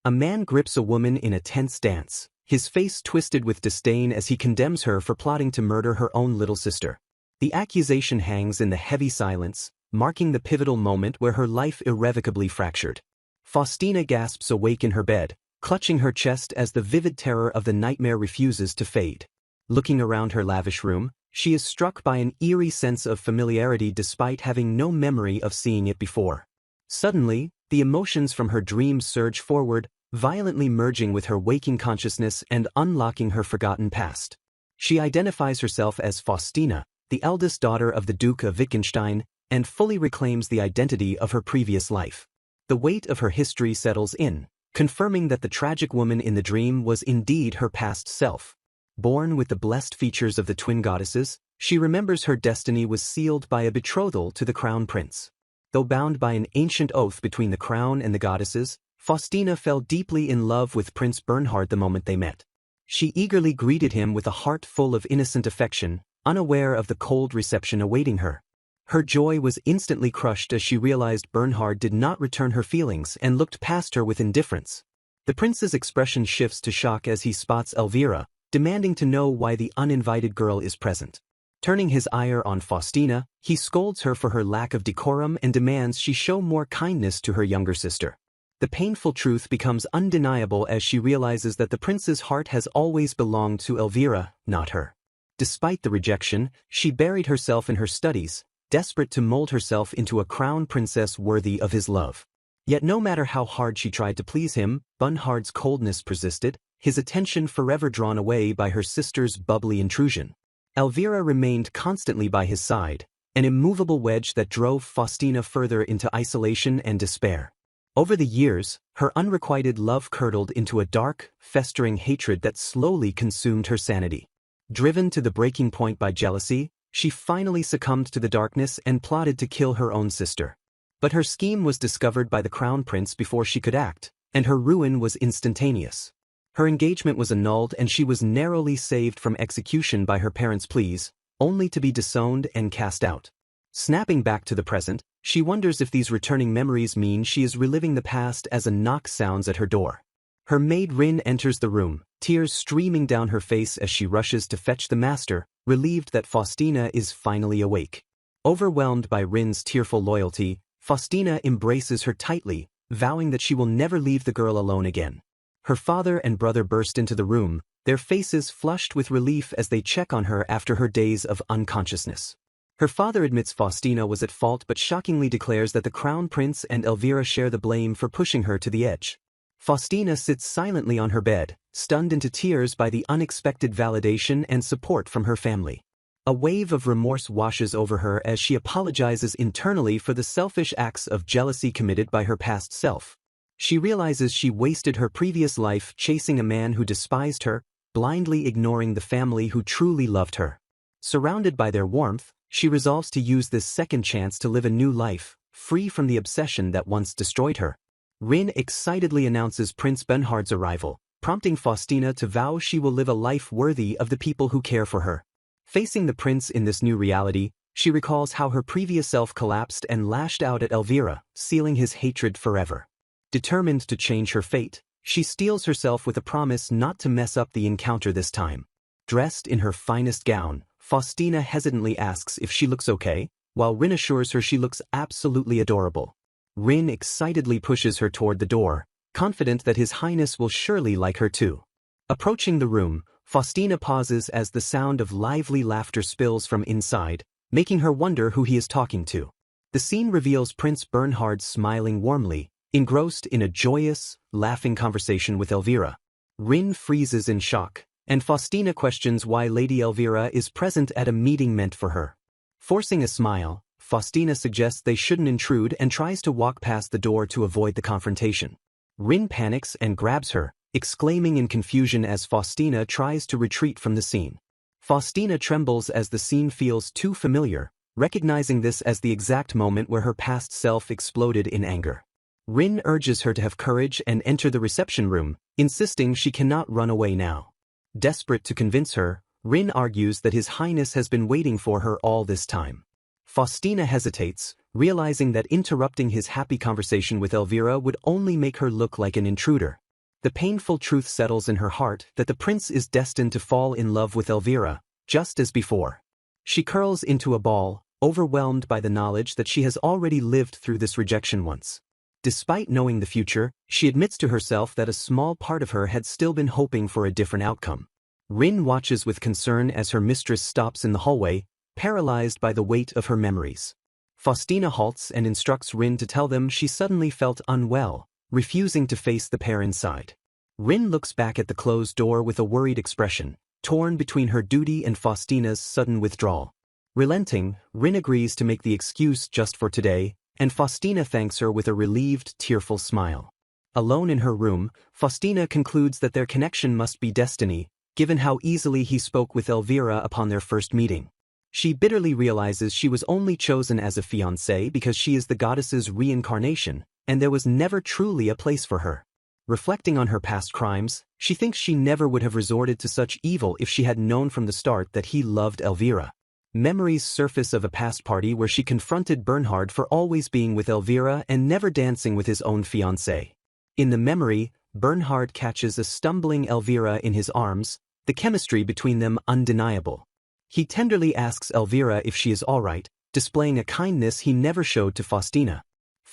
A man grips a woman in a tense dance, his face twisted with disdain as he condemns her for plotting to murder her own little sister. The accusation hangs in the heavy silence, marking the pivotal moment where her life irrevocably fractured. Faustina gasps awake in her bed, clutching her chest as the vivid terror of the nightmare refuses to fade. Looking around her lavish room, she is struck by an eerie sense of familiarity despite having no memory of seeing it before. Suddenly, the emotions from her dreams surge forward, violently merging with her waking consciousness and unlocking her forgotten past. She identifies herself as Faustina, the eldest daughter of the Duke of Wittgenstein, and fully reclaims the identity of her previous life. The weight of her history settles in, confirming that the tragic woman in the dream was indeed her past self. Born with the blessed features of the twin goddesses, she remembers her destiny was sealed by a betrothal to the crown prince. Though bound by an ancient oath between the crown and the goddesses, Faustina fell deeply in love with Prince Bernhard the moment they met. She eagerly greeted him with a heart full of innocent affection, unaware of the cold reception awaiting her. Her joy was instantly crushed as she realized Bernhard did not return her feelings and looked past her with indifference. The prince's expression shifts to shock as he spots Elvira, demanding to know why the uninvited girl is present. Turning his ire on Faustina, he scolds her for her lack of decorum and demands she show more kindness to her younger sister. The painful truth becomes undeniable as she realizes that the prince's heart has always belonged to Elvira, not her. Despite the rejection, she buried herself in her studies, desperate to mold herself into a crown princess worthy of his love. Yet no matter how hard she tried to please him, Bernhard's coldness persisted, his attention forever drawn away by her sister's bubbly intrusion. Elvira remained constantly by his side, an immovable wedge that drove Faustina further into isolation and despair. Over the years, her unrequited love curdled into a dark, festering hatred that slowly consumed her sanity. Driven to the breaking point by jealousy, she finally succumbed to the darkness and plotted to kill her own sister. But her scheme was discovered by the crown prince before she could act, and her ruin was instantaneous. Her engagement was annulled and she was narrowly saved from execution by her parents' pleas, only to be disowned and cast out. Snapping back to the present, she wonders if these returning memories mean she is reliving the past as a knock sounds at her door. Her maid Rin enters the room, tears streaming down her face as she rushes to fetch the master, relieved that Faustina is finally awake. Overwhelmed by Rin's tearful loyalty, Faustina embraces her tightly, vowing that she will never leave the girl alone again. Her father and brother burst into the room, their faces flushed with relief as they check on her after her days of unconsciousness. Her father admits Faustina was at fault but shockingly declares that the crown prince and Elvira share the blame for pushing her to the edge. Faustina sits silently on her bed, stunned into tears by the unexpected validation and support from her family. A wave of remorse washes over her as she apologizes internally for the selfish acts of jealousy committed by her past self. She realizes she wasted her previous life chasing a man who despised her, blindly ignoring the family who truly loved her. Surrounded by their warmth, she resolves to use this second chance to live a new life, free from the obsession that once destroyed her. Rin excitedly announces Prince Bernhard's arrival, prompting Faustina to vow she will live a life worthy of the people who care for her. Facing the prince in this new reality, she recalls how her previous self collapsed and lashed out at Elvira, sealing his hatred forever. Determined to change her fate, she steels herself with a promise not to mess up the encounter this time. Dressed in her finest gown, Faustina hesitantly asks if she looks okay, while Rin assures her she looks absolutely adorable. Rin excitedly pushes her toward the door, confident that His Highness will surely like her too. Approaching the room, Faustina pauses as the sound of lively laughter spills from inside, making her wonder who he is talking to. The scene reveals Prince Bernhard smiling warmly, engrossed in a joyous, laughing conversation with Elvira. Rin freezes in shock, and Faustina questions why Lady Elvira is present at a meeting meant for her. Forcing a smile, Faustina suggests they shouldn't intrude and tries to walk past the door to avoid the confrontation. Rin panics and grabs her, exclaiming in confusion as Faustina tries to retreat from the scene. Faustina trembles as the scene feels too familiar, recognizing this as the exact moment where her past self exploded in anger. Rin urges her to have courage and enter the reception room, insisting she cannot run away now. Desperate to convince her, Rin argues that His Highness has been waiting for her all this time. Faustina hesitates, realizing that interrupting his happy conversation with Elvira would only make her look like an intruder. The painful truth settles in her heart that the prince is destined to fall in love with Elvira, just as before. She curls into a ball, overwhelmed by the knowledge that she has already lived through this rejection once. Despite knowing the future, she admits to herself that a small part of her had still been hoping for a different outcome. Rin watches with concern as her mistress stops in the hallway, paralyzed by the weight of her memories. Faustina halts and instructs Rin to tell them she suddenly felt unwell, refusing to face the pair inside. Rin looks back at the closed door with a worried expression, torn between her duty and Faustina's sudden withdrawal. Relenting, Rin agrees to make the excuse just for today, and Faustina thanks her with a relieved, tearful smile. Alone in her room, Faustina concludes that their connection must be destiny, given how easily he spoke with Elvira upon their first meeting. She bitterly realizes she was only chosen as a fiancée because she is the goddess's reincarnation, and there was never truly a place for her. Reflecting on her past crimes, she thinks she never would have resorted to such evil if she had known from the start that he loved Elvira. Memories surface of a past party where she confronted Bernhard for always being with Elvira and never dancing with his own fiancée. In the memory, Bernhard catches a stumbling Elvira in his arms, the chemistry between them undeniable. He tenderly asks Elvira if she is all right, displaying a kindness he never showed to Faustina.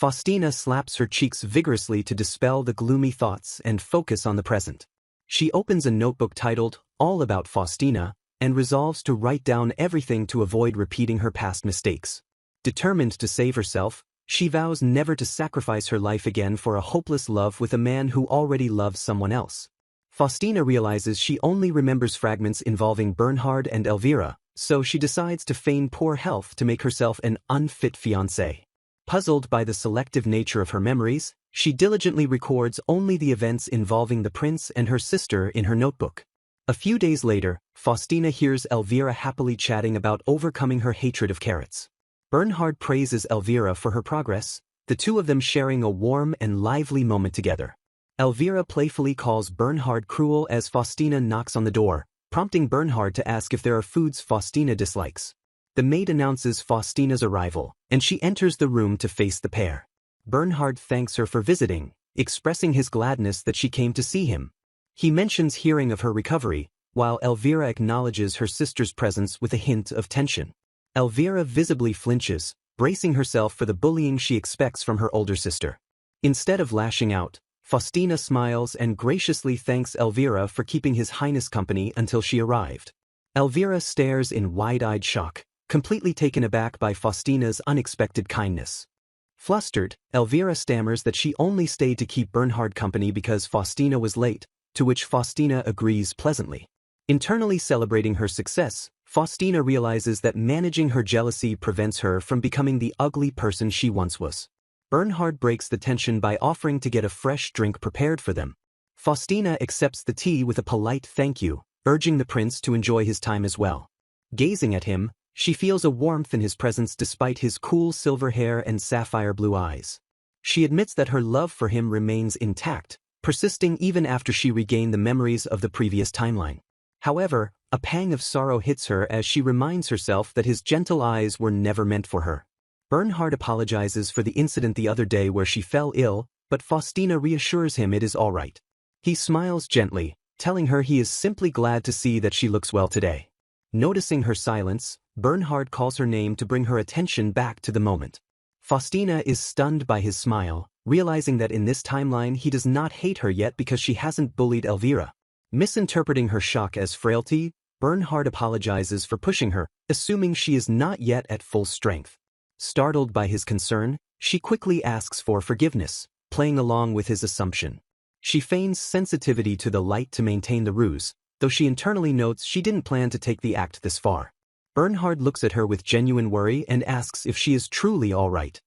Faustina slaps her cheeks vigorously to dispel the gloomy thoughts and focus on the present. She opens a notebook titled, All About Faustina, and resolves to write down everything to avoid repeating her past mistakes. Determined to save herself, she vows never to sacrifice her life again for a hopeless love with a man who already loves someone else. Faustina realizes she only remembers fragments involving Bernhard and Elvira, so she decides to feign poor health to make herself an unfit fiancée. Puzzled by the selective nature of her memories, she diligently records only the events involving the prince and her sister in her notebook. A few days later, Faustina hears Elvira happily chatting about overcoming her hatred of carrots. Bernhard praises Elvira for her progress, the two of them sharing a warm and lively moment together. Elvira playfully calls Bernhard cruel as Faustina knocks on the door, prompting Bernhard to ask if there are foods Faustina dislikes. The maid announces Faustina's arrival, and she enters the room to face the pair. Bernhard thanks her for visiting, expressing his gladness that she came to see him. He mentions hearing of her recovery, while Elvira acknowledges her sister's presence with a hint of tension. Elvira visibly flinches, bracing herself for the bullying she expects from her older sister. Instead of lashing out, Faustina smiles and graciously thanks Elvira for keeping His Highness company until she arrived. Elvira stares in wide-eyed shock, completely taken aback by Faustina's unexpected kindness. Flustered, Elvira stammers that she only stayed to keep Bernhard company because Faustina was late, to which Faustina agrees pleasantly. Internally celebrating her success, Faustina realizes that managing her jealousy prevents her from becoming the ugly person she once was. Bernhard breaks the tension by offering to get a fresh drink prepared for them. Faustina accepts the tea with a polite thank you, urging the prince to enjoy his time as well. Gazing at him, she feels a warmth in his presence despite his cool silver hair and sapphire blue eyes. She admits that her love for him remains intact, persisting even after she regained the memories of the previous timeline. However, a pang of sorrow hits her as she reminds herself that his gentle eyes were never meant for her. Bernhard apologizes for the incident the other day where she fell ill, but Faustina reassures him it is all right. He smiles gently, telling her he is simply glad to see that she looks well today. Noticing her silence, Bernhard calls her name to bring her attention back to the moment. Faustina is stunned by his smile, realizing that in this timeline he does not hate her yet because she hasn't bullied Elvira. Misinterpreting her shock as frailty, Bernhard apologizes for pushing her, assuming she is not yet at full strength. Startled by his concern, she quickly asks for forgiveness, playing along with his assumption. She feigns sensitivity to the light to maintain the ruse, though she internally notes she didn't plan to take the act this far. Bernhard looks at her with genuine worry and asks if she is truly all right.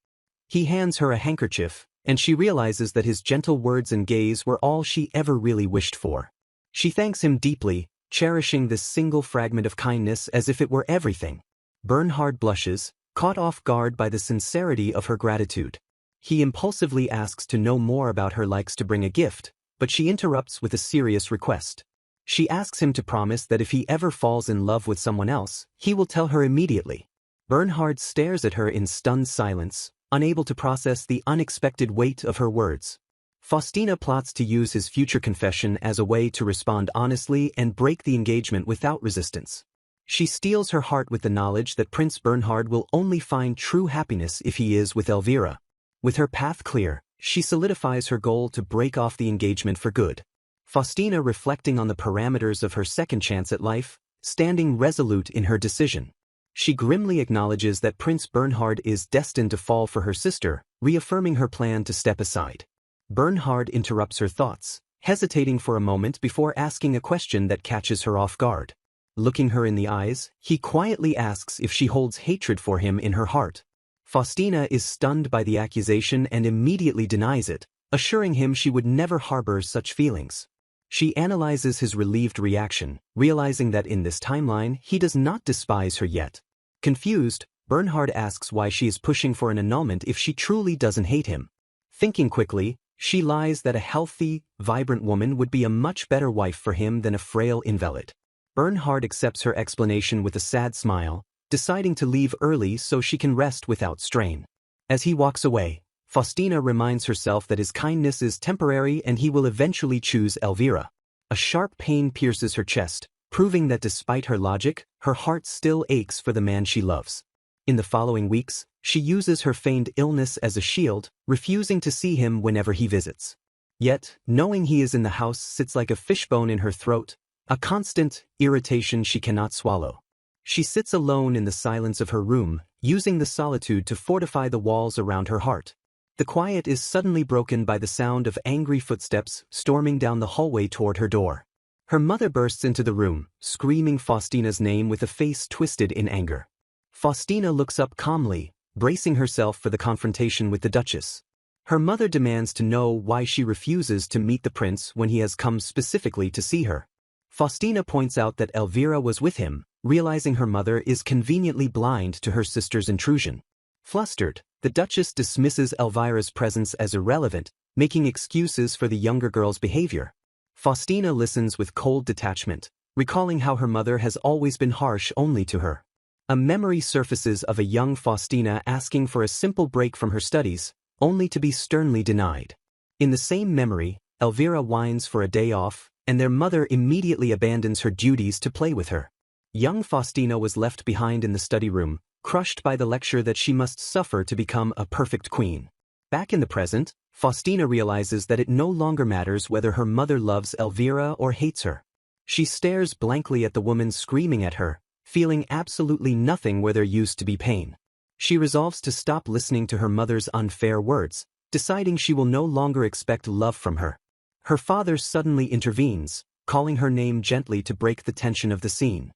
He hands her a handkerchief, and she realizes that his gentle words and gaze were all she ever really wished for. She thanks him deeply, cherishing this single fragment of kindness as if it were everything. Bernhard blushes, caught off guard by the sincerity of her gratitude. He impulsively asks to know more about her likes to bring a gift, but she interrupts with a serious request. She asks him to promise that if he ever falls in love with someone else, he will tell her immediately. Bernhard stares at her in stunned silence, unable to process the unexpected weight of her words. Faustina plots to use his future confession as a way to respond honestly and break the engagement without resistance. She steals her heart with the knowledge that Prince Bernhard will only find true happiness if he is with Elvira. With her path clear, she solidifies her goal to break off the engagement for good. Faustina, reflecting on the parameters of her second chance at life, standing resolute in her decision. She grimly acknowledges that Prince Bernhard is destined to fall for her sister, reaffirming her plan to step aside. Bernhard interrupts her thoughts, hesitating for a moment before asking a question that catches her off guard. Looking her in the eyes, he quietly asks if she holds hatred for him in her heart. Faustina is stunned by the accusation and immediately denies it, assuring him she would never harbor such feelings. She analyzes his relieved reaction, realizing that in this timeline he does not despise her yet. Confused, Bernhard asks why she is pushing for an annulment if she truly doesn't hate him. Thinking quickly, she lies that a healthy, vibrant woman would be a much better wife for him than a frail invalid. Bernhard accepts her explanation with a sad smile, deciding to leave early so she can rest without strain. As he walks away, Faustina reminds herself that his kindness is temporary and he will eventually choose Elvira. A sharp pain pierces her chest, proving that despite her logic, her heart still aches for the man she loves. In the following weeks, she uses her feigned illness as a shield, refusing to see him whenever he visits. Yet, knowing he is in the house sits like a fishbone in her throat, a constant irritation she cannot swallow. She sits alone in the silence of her room, using the solitude to fortify the walls around her heart. The quiet is suddenly broken by the sound of angry footsteps storming down the hallway toward her door. Her mother bursts into the room, screaming Faustina's name with a face twisted in anger. Faustina looks up calmly, bracing herself for the confrontation with the Duchess. Her mother demands to know why she refuses to meet the prince when he has come specifically to see her. Faustina points out that Elvira was with him, realizing her mother is conveniently blind to her sister's intrusion. Flustered, the Duchess dismisses Elvira's presence as irrelevant, making excuses for the younger girl's behavior. Faustina listens with cold detachment, recalling how her mother has always been harsh only to her. A memory surfaces of a young Faustina asking for a simple break from her studies, only to be sternly denied. In the same memory, Elvira whines for a day off, and their mother immediately abandons her duties to play with her. Young Faustina was left behind in the study room, crushed by the lecture that she must suffer to become a perfect queen. Back in the present, Faustina realizes that it no longer matters whether her mother loves Elvira or hates her. She stares blankly at the woman screaming at her, feeling absolutely nothing where there used to be pain. She resolves to stop listening to her mother's unfair words, deciding she will no longer expect love from her. Her father suddenly intervenes, calling her name gently to break the tension of the scene.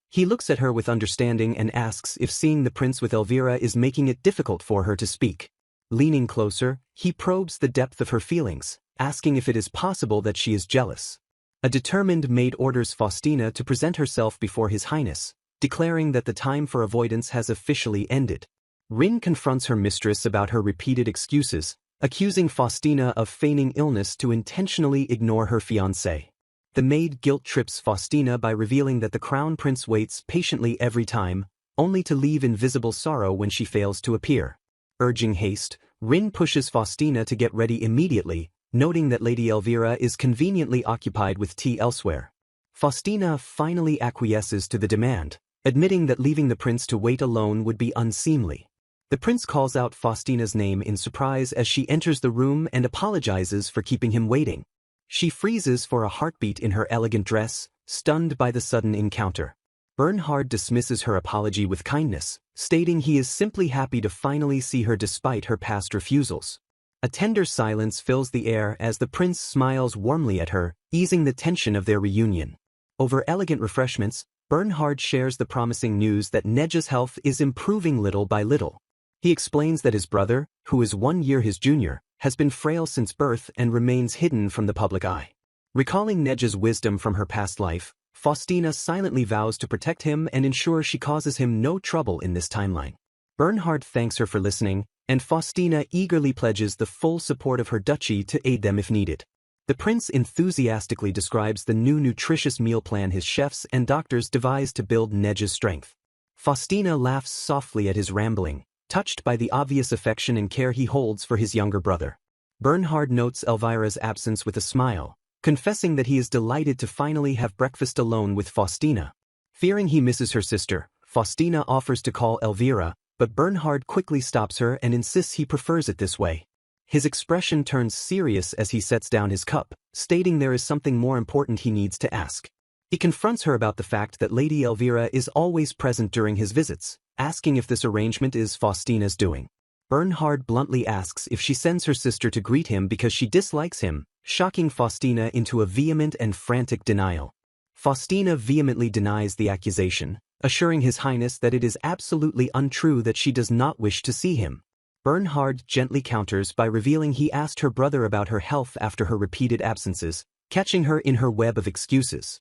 He looks at her with understanding and asks if seeing the prince with Elvira is making it difficult for her to speak. Leaning closer, he probes the depth of her feelings, asking if it is possible that she is jealous. A determined maid orders Faustina to present herself before His Highness, declaring that the time for avoidance has officially ended. Rin confronts her mistress about her repeated excuses, accusing Faustina of feigning illness to intentionally ignore her fiancé. The maid guilt-trips Faustina by revealing that the crown prince waits patiently every time, only to leave in visible sorrow when she fails to appear. Urging haste, Rin pushes Faustina to get ready immediately, noting that Lady Elvira is conveniently occupied with tea elsewhere. Faustina finally acquiesces to the demand, admitting that leaving the prince to wait alone would be unseemly. The prince calls out Faustina's name in surprise as she enters the room and apologizes for keeping him waiting. She freezes for a heartbeat in her elegant dress, stunned by the sudden encounter. Bernhard dismisses her apology with kindness, stating he is simply happy to finally see her despite her past refusals. A tender silence fills the air as the prince smiles warmly at her, easing the tension of their reunion. Over elegant refreshments, Bernhard shares the promising news that Neja's health is improving little by little. He explains that his brother, who is 1 year his junior, has been frail since birth and remains hidden from the public eye. Recalling Neja's wisdom from her past life, Faustina silently vows to protect him and ensure she causes him no trouble in this timeline. Bernhard thanks her for listening, and Faustina eagerly pledges the full support of her duchy to aid them if needed. The prince enthusiastically describes the new nutritious meal plan his chefs and doctors devised to build Neja's strength. Faustina laughs softly at his rambling, touched by the obvious affection and care he holds for his younger brother. Bernhard notes Elvira's absence with a smile, confessing that he is delighted to finally have breakfast alone with Faustina. Fearing he misses her sister, Faustina offers to call Elvira, but Bernhard quickly stops her and insists he prefers it this way. His expression turns serious as he sets down his cup, stating there is something more important he needs to ask. He confronts her about the fact that Lady Elvira is always present during his visits, asking if this arrangement is Faustina's doing. Bernhard bluntly asks if she sends her sister to greet him because she dislikes him, shocking Faustina into a vehement and frantic denial. Faustina vehemently denies the accusation, assuring His Highness that it is absolutely untrue that she does not wish to see him. Bernhard gently counters by revealing he asked her brother about her health after her repeated absences, catching her in her web of excuses.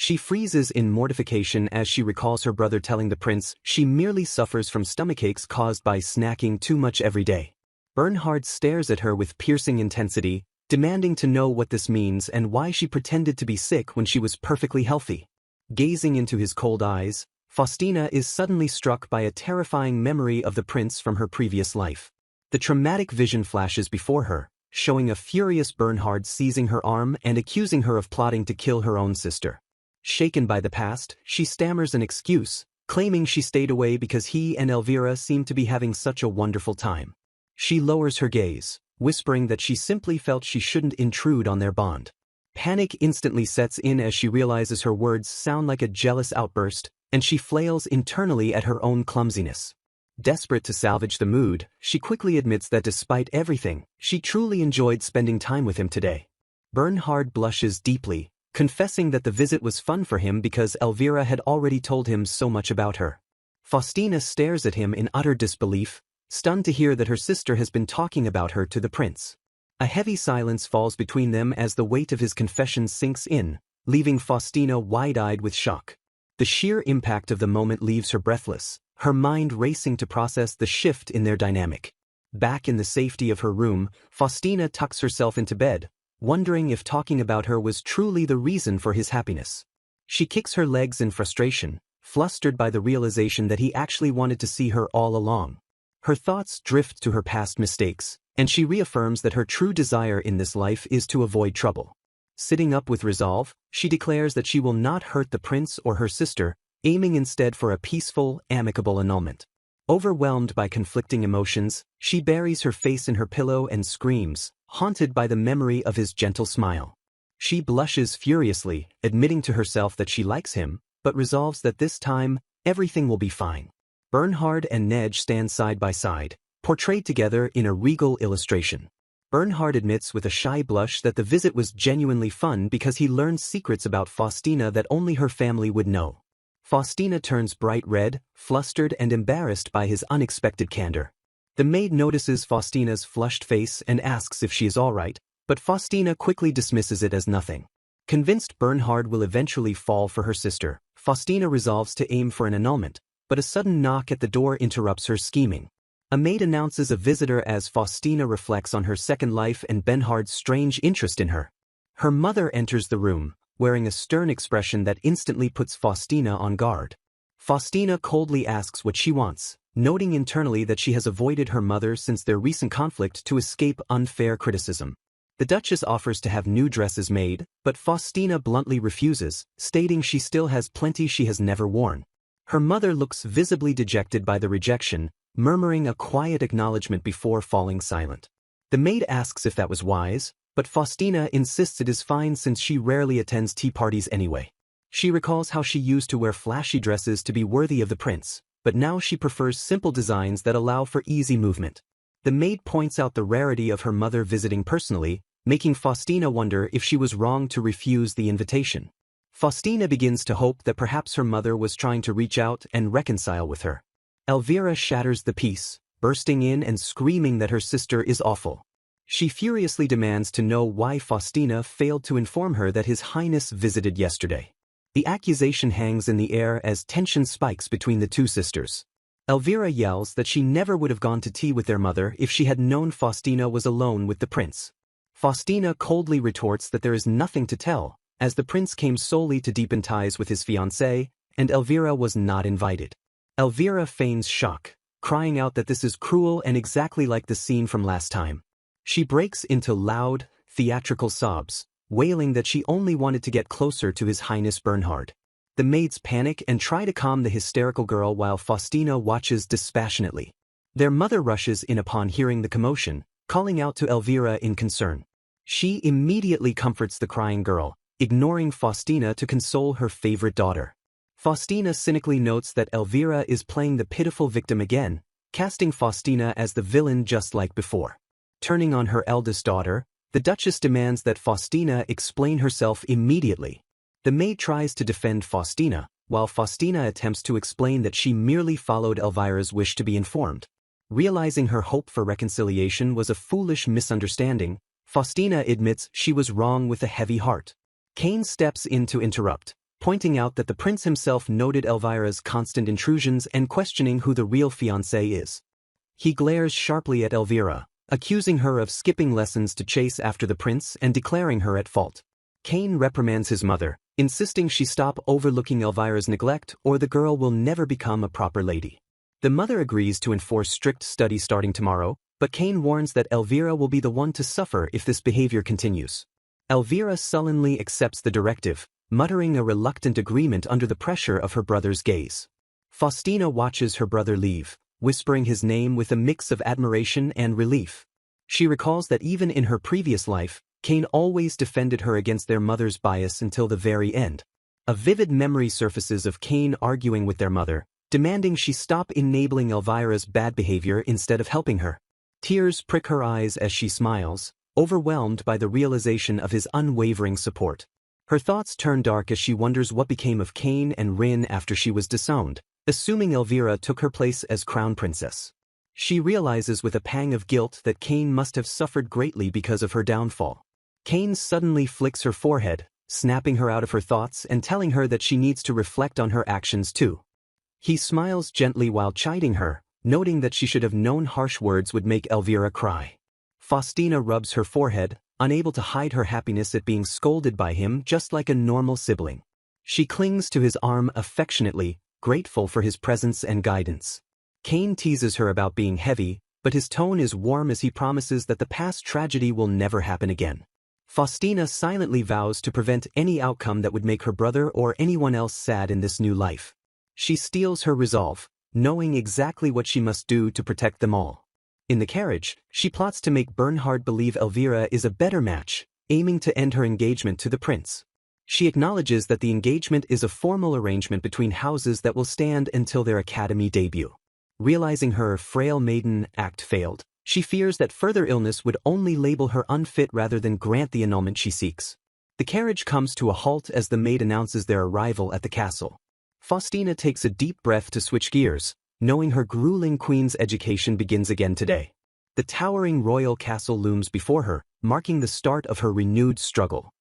She freezes in mortification as she recalls her brother telling the prince she merely suffers from stomachaches caused by snacking too much every day. Bernhard stares at her with piercing intensity, demanding to know what this means and why she pretended to be sick when she was perfectly healthy. Gazing into his cold eyes, Faustina is suddenly struck by a terrifying memory of the prince from her previous life. The traumatic vision flashes before her, showing a furious Bernhard seizing her arm and accusing her of plotting to kill her own sister. Shaken by the past, she stammers an excuse, claiming she stayed away because he and Elvira seemed to be having such a wonderful time. She lowers her gaze, whispering that she simply felt she shouldn't intrude on their bond. Panic instantly sets in as she realizes her words sound like a jealous outburst, and she flails internally at her own clumsiness. Desperate to salvage the mood, she quickly admits that despite everything, she truly enjoyed spending time with him today. Bernhard blushes deeply, confessing that the visit was fun for him because Elvira had already told him so much about her. Faustina stares at him in utter disbelief, stunned to hear that her sister has been talking about her to the prince. A heavy silence falls between them as the weight of his confession sinks in, leaving Faustina wide-eyed with shock. The sheer impact of the moment leaves her breathless, her mind racing to process the shift in their dynamic. Back in the safety of her room, Faustina tucks herself into bed, wondering if talking about her was truly the reason for his happiness. She kicks her legs in frustration, flustered by the realization that he actually wanted to see her all along. Her thoughts drift to her past mistakes, and she reaffirms that her true desire in this life is to avoid trouble. Sitting up with resolve, she declares that she will not hurt the prince or her sister, aiming instead for a peaceful, amicable annulment. Overwhelmed by conflicting emotions, she buries her face in her pillow and screams, haunted by the memory of his gentle smile. She blushes furiously, admitting to herself that she likes him, but resolves that this time, everything will be fine. Bernhard and Nej stand side by side, portrayed together in a regal illustration. Bernhard admits with a shy blush that the visit was genuinely fun because he learned secrets about Faustina that only her family would know. Faustina turns bright red, flustered and embarrassed by his unexpected candor. The maid notices Faustina's flushed face and asks if she is all right, but Faustina quickly dismisses it as nothing. Convinced Bernhard will eventually fall for her sister, Faustina resolves to aim for an annulment, but a sudden knock at the door interrupts her scheming. A maid announces a visitor as Faustina reflects on her second life and Bernhard's strange interest in her. Her mother enters the room, wearing a stern expression that instantly puts Faustina on guard. Faustina coldly asks what she wants, noting internally that she has avoided her mother since their recent conflict to escape unfair criticism. The Duchess offers to have new dresses made, but Faustina bluntly refuses, stating she still has plenty she has never worn. Her mother looks visibly dejected by the rejection, murmuring a quiet acknowledgement before falling silent. The maid asks if that was wise, but Faustina insists it is fine since she rarely attends tea parties anyway. She recalls how she used to wear flashy dresses to be worthy of the prince, but now she prefers simple designs that allow for easy movement. The maid points out the rarity of her mother visiting personally, making Faustina wonder if she was wrong to refuse the invitation. Faustina begins to hope that perhaps her mother was trying to reach out and reconcile with her. Elvira shatters the peace, bursting in and screaming that her sister is awful. She furiously demands to know why Faustina failed to inform her that His Highness visited yesterday. The accusation hangs in the air as tension spikes between the two sisters. Elvira yells that she never would have gone to tea with their mother if she had known Faustina was alone with the prince. Faustina coldly retorts that there is nothing to tell, as the prince came solely to deepen ties with his fiancée, and Elvira was not invited. Elvira feigns shock, crying out that this is cruel and exactly like the scene from last time. She breaks into loud, theatrical sobs, wailing that she only wanted to get closer to His Highness Bernhard. The maids panic and try to calm the hysterical girl while Faustina watches dispassionately. Their mother rushes in upon hearing the commotion, calling out to Elvira in concern. She immediately comforts the crying girl, ignoring Faustina to console her favorite daughter. Faustina cynically notes that Elvira is playing the pitiful victim again, casting Faustina as the villain just like before. Turning on her eldest daughter, the Duchess demands that Faustina explain herself immediately. The maid tries to defend Faustina, while Faustina attempts to explain that she merely followed Elvira's wish to be informed. Realizing her hope for reconciliation was a foolish misunderstanding, Faustina admits she was wrong with a heavy heart. Cain steps in to interrupt, pointing out that the prince himself noted Elvira's constant intrusions and questioning who the real fiancé is. He glares sharply at Elvira, accusing her of skipping lessons to chase after the prince and declaring her at fault. Cain reprimands his mother, insisting she stop overlooking Elvira's neglect or the girl will never become a proper lady. The mother agrees to enforce strict study starting tomorrow, but Cain warns that Elvira will be the one to suffer if this behavior continues. Elvira sullenly accepts the directive, muttering a reluctant agreement under the pressure of her brother's gaze. Faustina watches her brother leave, whispering his name with a mix of admiration and relief. She recalls that even in her previous life, Cain always defended her against their mother's bias until the very end. A vivid memory surfaces of Cain arguing with their mother, demanding she stop enabling Elvira's bad behavior instead of helping her. Tears prick her eyes as she smiles, overwhelmed by the realization of his unwavering support. Her thoughts turn dark as she wonders what became of Cain and Rin after she was disowned, assuming Elvira took her place as crown princess. She realizes with a pang of guilt that Cain must have suffered greatly because of her downfall. Cain suddenly flicks her forehead, snapping her out of her thoughts and telling her that she needs to reflect on her actions too. He smiles gently while chiding her, noting that she should have known harsh words would make Elvira cry. Faustina rubs her forehead, unable to hide her happiness at being scolded by him just like a normal sibling. She clings to his arm affectionately, grateful for his presence and guidance. Cain teases her about being heavy, but his tone is warm as he promises that the past tragedy will never happen again. Faustina silently vows to prevent any outcome that would make her brother or anyone else sad in this new life. She steels her resolve, knowing exactly what she must do to protect them all. In the carriage, she plots to make Bernhard believe Elvira is a better match, aiming to end her engagement to the prince. She acknowledges that the engagement is a formal arrangement between houses that will stand until their academy debut. Realizing her frail maiden act failed, she fears that further illness would only label her unfit rather than grant the annulment she seeks. The carriage comes to a halt as the maid announces their arrival at the castle. Faustina takes a deep breath to switch gears, knowing her grueling queen's education begins again today. The towering royal castle looms before her, marking the start of her renewed struggle.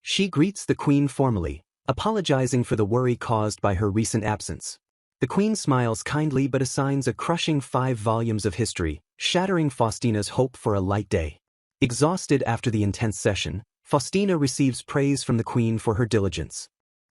She greets the queen formally, apologizing for the worry caused by her recent absence. The queen smiles kindly but assigns a crushing 5 volumes of history, shattering Faustina's hope for a light day. Exhausted after the intense session, Faustina receives praise from the queen for her diligence.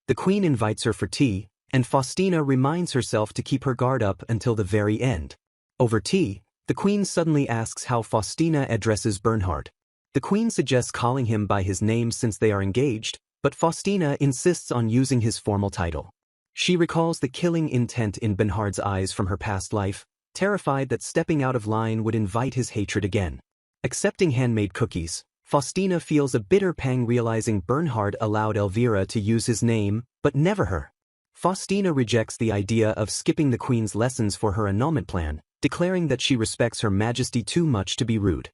The queen invites her for tea, and Faustina reminds herself to keep her guard up until the very end. Over tea, the queen suddenly asks how Faustina addresses Bernhard. The queen suggests calling him by his name since they are engaged, but Faustina insists on using his formal title. She recalls the killing intent in Bernhard's eyes from her past life, terrified that stepping out of line would invite his hatred again. Accepting handmade cookies, Faustina feels a bitter pang realizing Bernhard allowed Elvira to use his name, but never her. Faustina rejects the idea of skipping the queen's lessons for her annulment plan, declaring that she respects her majesty too much to be rude.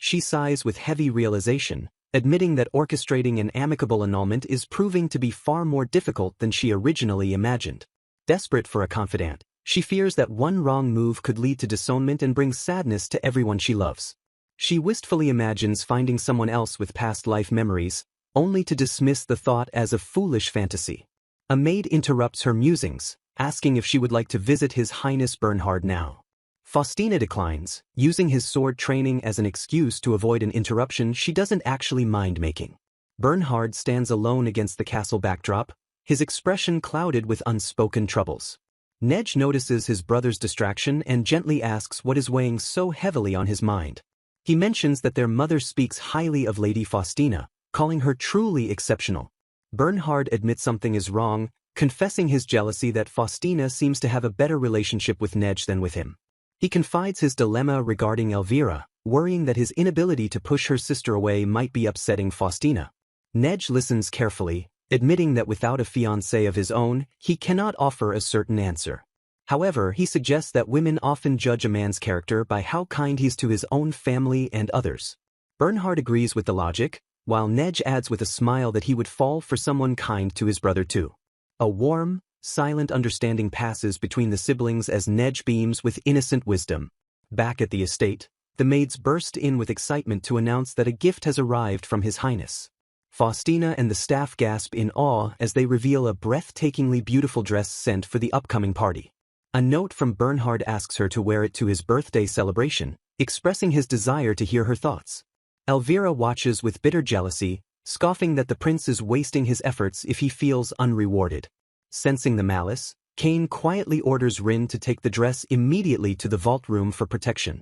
She sighs with heavy realization, admitting that orchestrating an amicable annulment is proving to be far more difficult than she originally imagined. Desperate for a confidant, she fears that one wrong move could lead to disownment and bring sadness to everyone she loves. She wistfully imagines finding someone else with past life memories, only to dismiss the thought as a foolish fantasy. A maid interrupts her musings, asking if she would like to visit His Highness Bernhard now. Faustina declines, using his sword training as an excuse to avoid an interruption she doesn't actually mind making. Bernhard stands alone against the castle backdrop, his expression clouded with unspoken troubles. Nej notices his brother's distraction and gently asks what is weighing so heavily on his mind. He mentions that their mother speaks highly of Lady Faustina, calling her truly exceptional. Bernhard admits something is wrong, confessing his jealousy that Faustina seems to have a better relationship with Nej than with him. He confides his dilemma regarding Elvira, worrying that his inability to push her sister away might be upsetting Faustina. Nej listens carefully, admitting that without a fiancée of his own, he cannot offer a certain answer. However, he suggests that women often judge a man's character by how kind he is to his own family and others. Bernhard agrees with the logic, while Nej adds with a smile that he would fall for someone kind to his brother too. A warm, silent understanding passes between the siblings as Nej beams with innocent wisdom. Back at the estate, the maids burst in with excitement to announce that a gift has arrived from His Highness. Faustina and the staff gasp in awe as they reveal a breathtakingly beautiful dress sent for the upcoming party. A note from Bernhard asks her to wear it to his birthday celebration, expressing his desire to hear her thoughts. Elvira watches with bitter jealousy, scoffing that the prince is wasting his efforts if he feels unrewarded. Sensing the malice, Cain quietly orders Rin to take the dress immediately to the vault room for protection.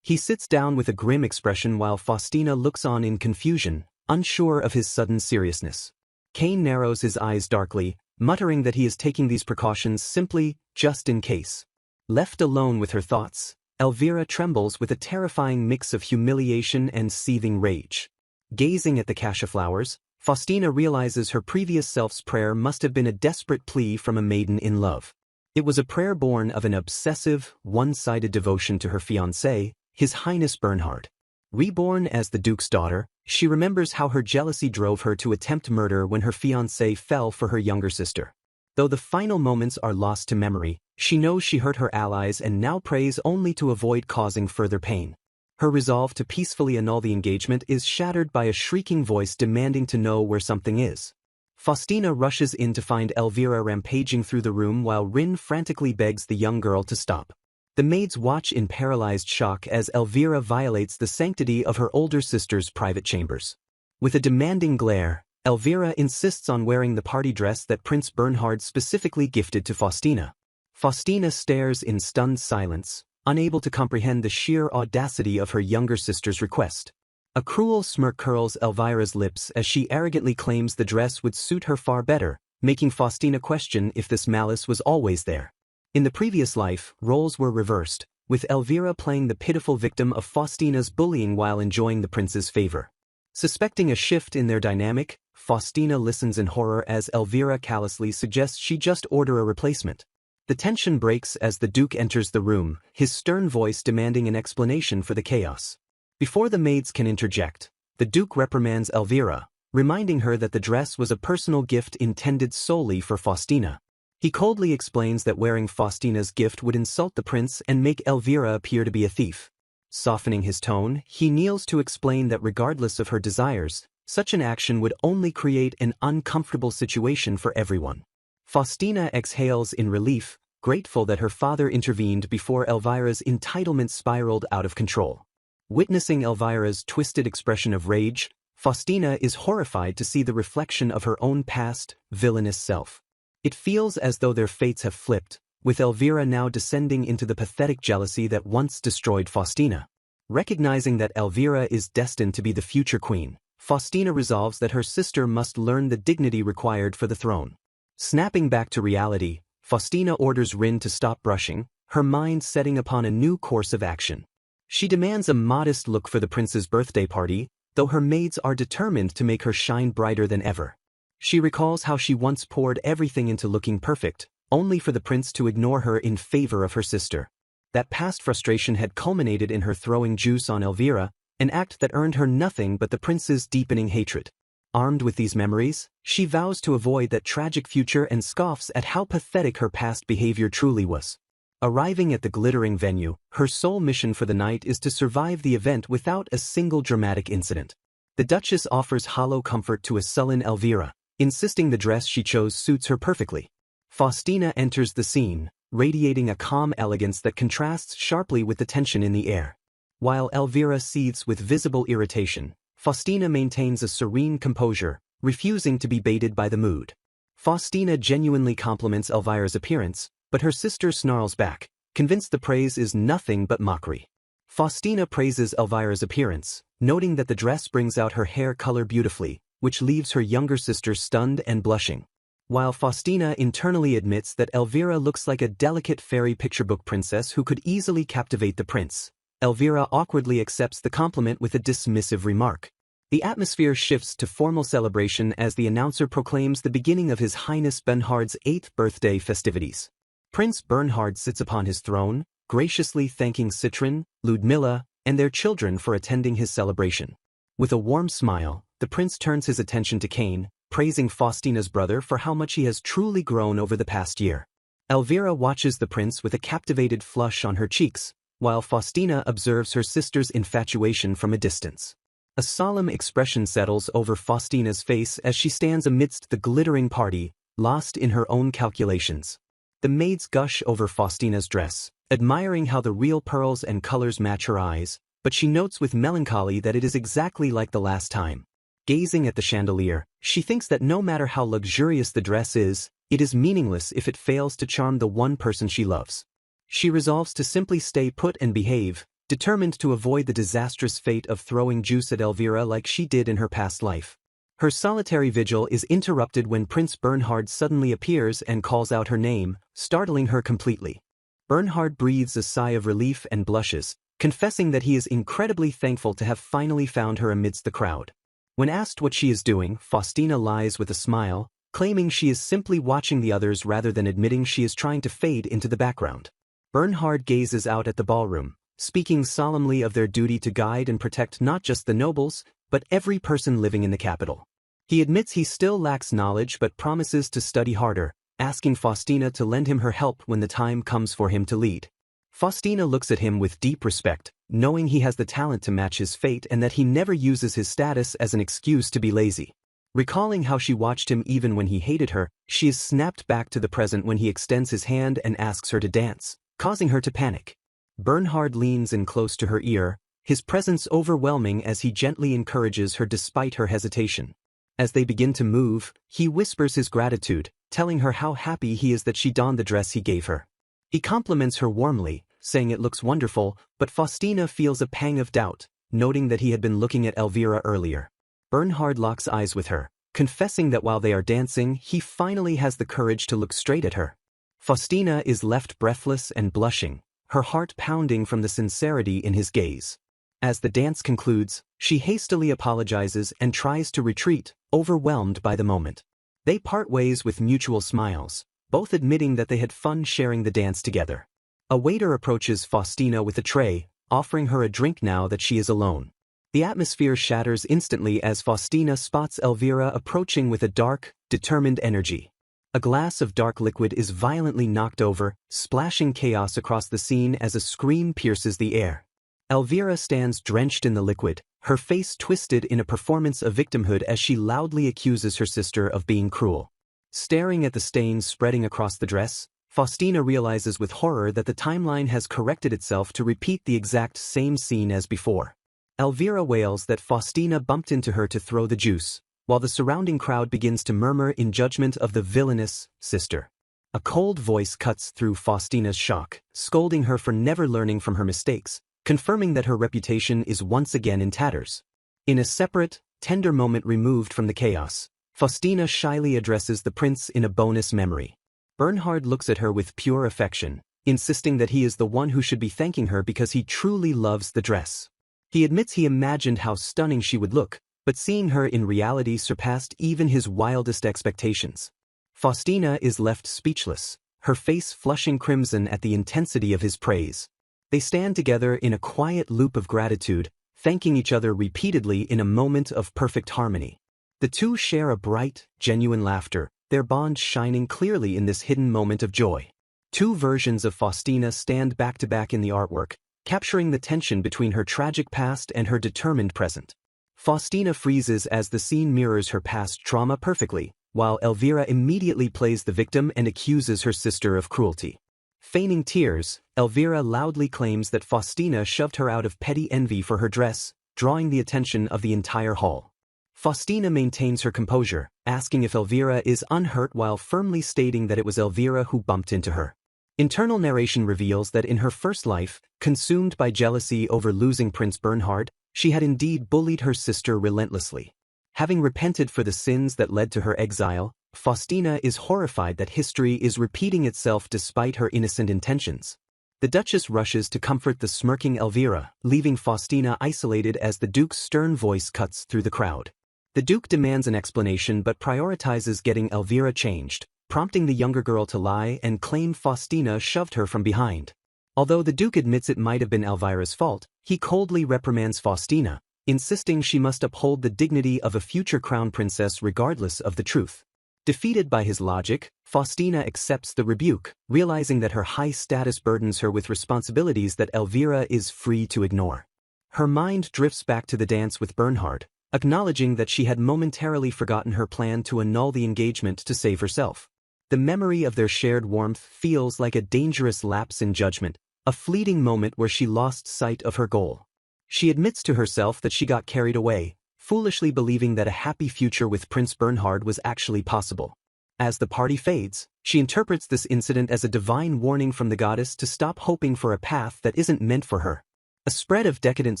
He sits down with a grim expression while Faustina looks on in confusion, unsure of his sudden seriousness. Cain narrows his eyes darkly, muttering that he is taking these precautions simply, just in case. Left alone with her thoughts, Elvira trembles with a terrifying mix of humiliation and seething rage. Gazing at the cassia flowers, Faustina realizes her previous self's prayer must have been a desperate plea from a maiden in love. It was a prayer born of an obsessive, one-sided devotion to her fiancé, His Highness Bernhard. Reborn as the Duke's daughter, she remembers how her jealousy drove her to attempt murder when her fiancé fell for her younger sister. Though the final moments are lost to memory, she knows she hurt her allies and now prays only to avoid causing further pain. Her resolve to peacefully annul the engagement is shattered by a shrieking voice demanding to know where something is. Faustina rushes in to find Elvira rampaging through the room while Rin frantically begs the young girl to stop. The maids watch in paralyzed shock as Elvira violates the sanctity of her older sister's private chambers. With a demanding glare, Elvira insists on wearing the party dress that Prince Bernhard specifically gifted to Faustina. Faustina stares in stunned silence, unable to comprehend the sheer audacity of her younger sister's request. A cruel smirk curls Elvira's lips as she arrogantly claims the dress would suit her far better, making Faustina question if this malice was always there. In the previous life, roles were reversed, with Elvira playing the pitiful victim of Faustina's bullying while enjoying the prince's favor. Suspecting a shift in their dynamic, Faustina listens in horror as Elvira callously suggests she just order a replacement. The tension breaks as the Duke enters the room, his stern voice demanding an explanation for the chaos. Before the maids can interject, the Duke reprimands Elvira, reminding her that the dress was a personal gift intended solely for Faustina. He coldly explains that wearing Faustina's gift would insult the prince and make Elvira appear to be a thief. Softening his tone, he kneels to explain that regardless of her desires, such an action would only create an uncomfortable situation for everyone. Faustina exhales in relief, grateful that her father intervened before Elvira's entitlement spiraled out of control. Witnessing Elvira's twisted expression of rage, Faustina is horrified to see the reflection of her own past, villainous self. It feels as though their fates have flipped, with Elvira now descending into the pathetic jealousy that once destroyed Faustina. Recognizing that Elvira is destined to be the future queen, Faustina resolves that her sister must learn the dignity required for the throne. Snapping back to reality, Faustina orders Rin to stop brushing, her mind setting upon a new course of action. She demands a modest look for the prince's birthday party, though her maids are determined to make her shine brighter than ever. She recalls how she once poured everything into looking perfect, only for the prince to ignore her in favor of her sister. That past frustration had culminated in her throwing juice on Elvira, an act that earned her nothing but the prince's deepening hatred. Armed with these memories, she vows to avoid that tragic future and scoffs at how pathetic her past behavior truly was. Arriving at the glittering venue, her sole mission for the night is to survive the event without a single dramatic incident. The Duchess offers hollow comfort to a sullen Elvira, insisting the dress she chose suits her perfectly. Faustina enters the scene, radiating a calm elegance that contrasts sharply with the tension in the air. While Elvira seethes with visible irritation, Faustina maintains a serene composure, refusing to be baited by the mood. Faustina genuinely compliments Elvira's appearance, but her sister snarls back, convinced the praise is nothing but mockery. Faustina praises Elvira's appearance, noting that the dress brings out her hair color beautifully, which leaves her younger sister stunned and blushing. While Faustina internally admits that Elvira looks like a delicate fairy picture book princess who could easily captivate the prince, Elvira awkwardly accepts the compliment with a dismissive remark. The atmosphere shifts to formal celebration as the announcer proclaims the beginning of His Highness Bernhard's 8th birthday festivities. Prince Bernhard sits upon his throne, graciously thanking Citrin, Ludmilla, and their children for attending his celebration. With a warm smile, the prince turns his attention to Cain, praising Faustina's brother for how much he has truly grown over the past year. Elvira watches the prince with a captivated flush on her cheeks, while Faustina observes her sister's infatuation from a distance. A solemn expression settles over Faustina's face as she stands amidst the glittering party, lost in her own calculations. The maids gush over Faustina's dress, admiring how the real pearls and colors match her eyes, but she notes with melancholy that it is exactly like the last time. Gazing at the chandelier, she thinks that no matter how luxurious the dress is, it is meaningless if it fails to charm the one person she loves. She resolves to simply stay put and behave, determined to avoid the disastrous fate of throwing juice at Elvira like she did in her past life. Her solitary vigil is interrupted when Prince Bernhard suddenly appears and calls out her name, startling her completely. Bernhard breathes a sigh of relief and blushes, confessing that he is incredibly thankful to have finally found her amidst the crowd. When asked what she is doing, Faustina lies with a smile, claiming she is simply watching the others rather than admitting she is trying to fade into the background. Bernhard gazes out at the ballroom, speaking solemnly of their duty to guide and protect not just the nobles, but every person living in the capital. He admits he still lacks knowledge but promises to study harder, asking Faustina to lend him her help when the time comes for him to lead. Faustina looks at him with deep respect, knowing he has the talent to match his fate and that he never uses his status as an excuse to be lazy. Recalling how she watched him even when he hated her, she is snapped back to the present when he extends his hand and asks her to dance, causing her to panic. Bernhard leans in close to her ear, his presence overwhelming as he gently encourages her despite her hesitation. As they begin to move, he whispers his gratitude, telling her how happy he is that she donned the dress he gave her. He compliments her warmly, saying it looks wonderful, but Faustina feels a pang of doubt, noting that he had been looking at Elvira earlier. Bernhard locks eyes with her, confessing that while they are dancing, he finally has the courage to look straight at her. Faustina is left breathless and blushing, her heart pounding from the sincerity in his gaze. As the dance concludes, she hastily apologizes and tries to retreat, overwhelmed by the moment. They part ways with mutual smiles, both admitting that they had fun sharing the dance together. A waiter approaches Faustina with a tray, offering her a drink now that she is alone. The atmosphere shatters instantly as Faustina spots Elvira approaching with a dark, determined energy. A glass of dark liquid is violently knocked over, splashing chaos across the scene as a scream pierces the air. Elvira stands drenched in the liquid, her face twisted in a performance of victimhood as she loudly accuses her sister of being cruel. Staring at the stains spreading across the dress, Faustina realizes with horror that the timeline has corrected itself to repeat the exact same scene as before. Elvira wails that Faustina bumped into her to throw the juice, while the surrounding crowd begins to murmur in judgment of the villainous sister. A cold voice cuts through Faustina's shock, scolding her for never learning from her mistakes, confirming that her reputation is once again in tatters. In a separate, tender moment removed from the chaos, Faustina shyly addresses the prince in a bonus memory. Bernhard looks at her with pure affection, insisting that he is the one who should be thanking her because he truly loves the dress. He admits he imagined how stunning she would look, but seeing her in reality surpassed even his wildest expectations. Faustina is left speechless, her face flushing crimson at the intensity of his praise. They stand together in a quiet loop of gratitude, thanking each other repeatedly in a moment of perfect harmony. The two share a bright, genuine laughter, their bond shining clearly in this hidden moment of joy. Two versions of Faustina stand back to back in the artwork, capturing the tension between her tragic past and her determined present. Faustina freezes as the scene mirrors her past trauma perfectly, while Elvira immediately plays the victim and accuses her sister of cruelty. Feigning tears, Elvira loudly claims that Faustina shoved her out of petty envy for her dress, drawing the attention of the entire hall. Faustina maintains her composure, asking if Elvira is unhurt while firmly stating that it was Elvira who bumped into her. Internal narration reveals that in her first life, consumed by jealousy over losing Prince Bernhard, she had indeed bullied her sister relentlessly. Having repented for the sins that led to her exile, Faustina is horrified that history is repeating itself despite her innocent intentions. The Duchess rushes to comfort the smirking Elvira, leaving Faustina isolated as the Duke's stern voice cuts through the crowd. The Duke demands an explanation but prioritizes getting Elvira changed, prompting the younger girl to lie and claim Faustina shoved her from behind. Although the Duke admits it might have been Elvira's fault, he coldly reprimands Faustina, insisting she must uphold the dignity of a future crown princess regardless of the truth. Defeated by his logic, Faustina accepts the rebuke, realizing that her high status burdens her with responsibilities that Elvira is free to ignore. Her mind drifts back to the dance with Bernhard, acknowledging that she had momentarily forgotten her plan to annul the engagement to save herself. The memory of their shared warmth feels like a dangerous lapse in judgment, a fleeting moment where she lost sight of her goal. She admits to herself that she got carried away, foolishly believing that a happy future with Prince Bernhard was actually possible. As the party fades, she interprets this incident as a divine warning from the goddess to stop hoping for a path that isn't meant for her. A spread of decadent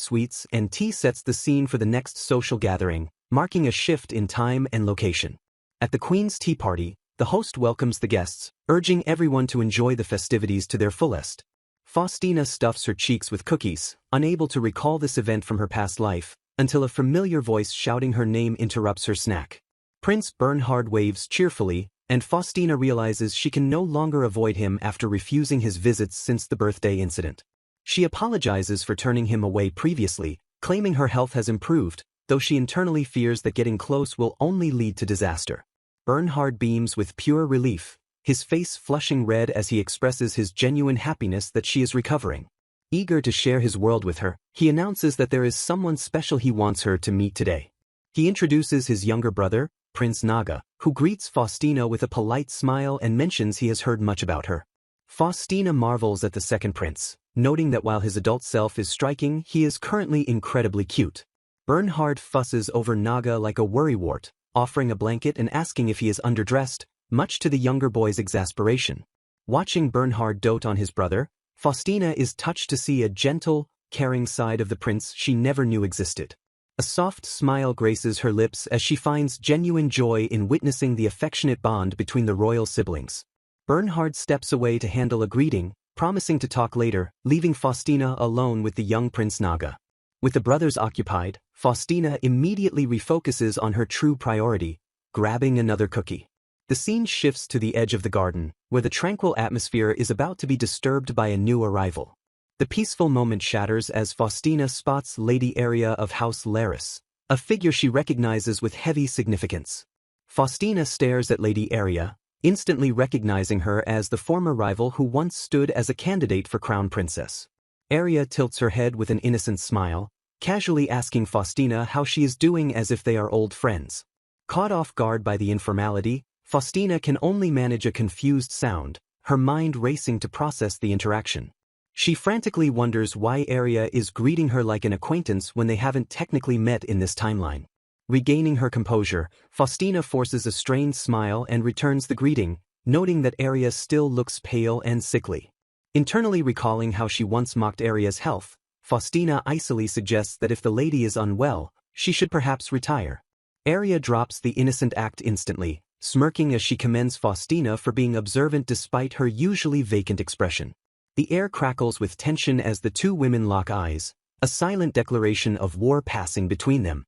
sweets and tea sets the scene for the next social gathering, marking a shift in time and location. At the Queen's tea party, the host welcomes the guests, urging everyone to enjoy the festivities to their fullest. Faustina stuffs her cheeks with cookies, unable to recall this event from her past life, until a familiar voice shouting her name interrupts her snack. Prince Bernhard waves cheerfully, and Faustina realizes she can no longer avoid him after refusing his visits since the birthday incident. She apologizes for turning him away previously, claiming her health has improved, though she internally fears that getting close will only lead to disaster. Bernhard beams with pure relief, his face flushing red as he expresses his genuine happiness that she is recovering. Eager to share his world with her, he announces that there is someone special he wants her to meet today. He introduces his younger brother, Prince Naga, who greets Faustina with a polite smile and mentions he has heard much about her. Faustina marvels at the second prince, noting that while his adult self is striking, he is currently incredibly cute. Bernhard fusses over Naga like a worrywart, offering a blanket and asking if he is underdressed, much to the younger boy's exasperation. Watching Bernhard dote on his brother, Faustina is touched to see a gentle, caring side of the prince she never knew existed. A soft smile graces her lips as she finds genuine joy in witnessing the affectionate bond between the royal siblings. Bernhard steps away to handle a greeting, promising to talk later, leaving Faustina alone with the young Prince Naga. With the brothers occupied, Faustina immediately refocuses on her true priority, grabbing another cookie. The scene shifts to the edge of the garden, where the tranquil atmosphere is about to be disturbed by a new arrival. The peaceful moment shatters as Faustina spots Lady Aria of House Laris, a figure she recognizes with heavy significance. Faustina stares at Lady Aria, instantly recognizing her as the former rival who once stood as a candidate for crown princess. Aria tilts her head with an innocent smile, casually asking Faustina how she is doing as if they are old friends. Caught off guard by the informality, Faustina can only manage a confused sound, her mind racing to process the interaction. She frantically wonders why Aria is greeting her like an acquaintance when they haven't technically met in this timeline. Regaining her composure, Faustina forces a strained smile and returns the greeting, noting that Aria still looks pale and sickly. Internally recalling how she once mocked Aria's health, Faustina icily suggests that if the lady is unwell, she should perhaps retire. Aria drops the innocent act instantly, smirking as she commends Faustina for being observant despite her usually vacant expression. The air crackles with tension as the two women lock eyes, a silent declaration of war passing between them.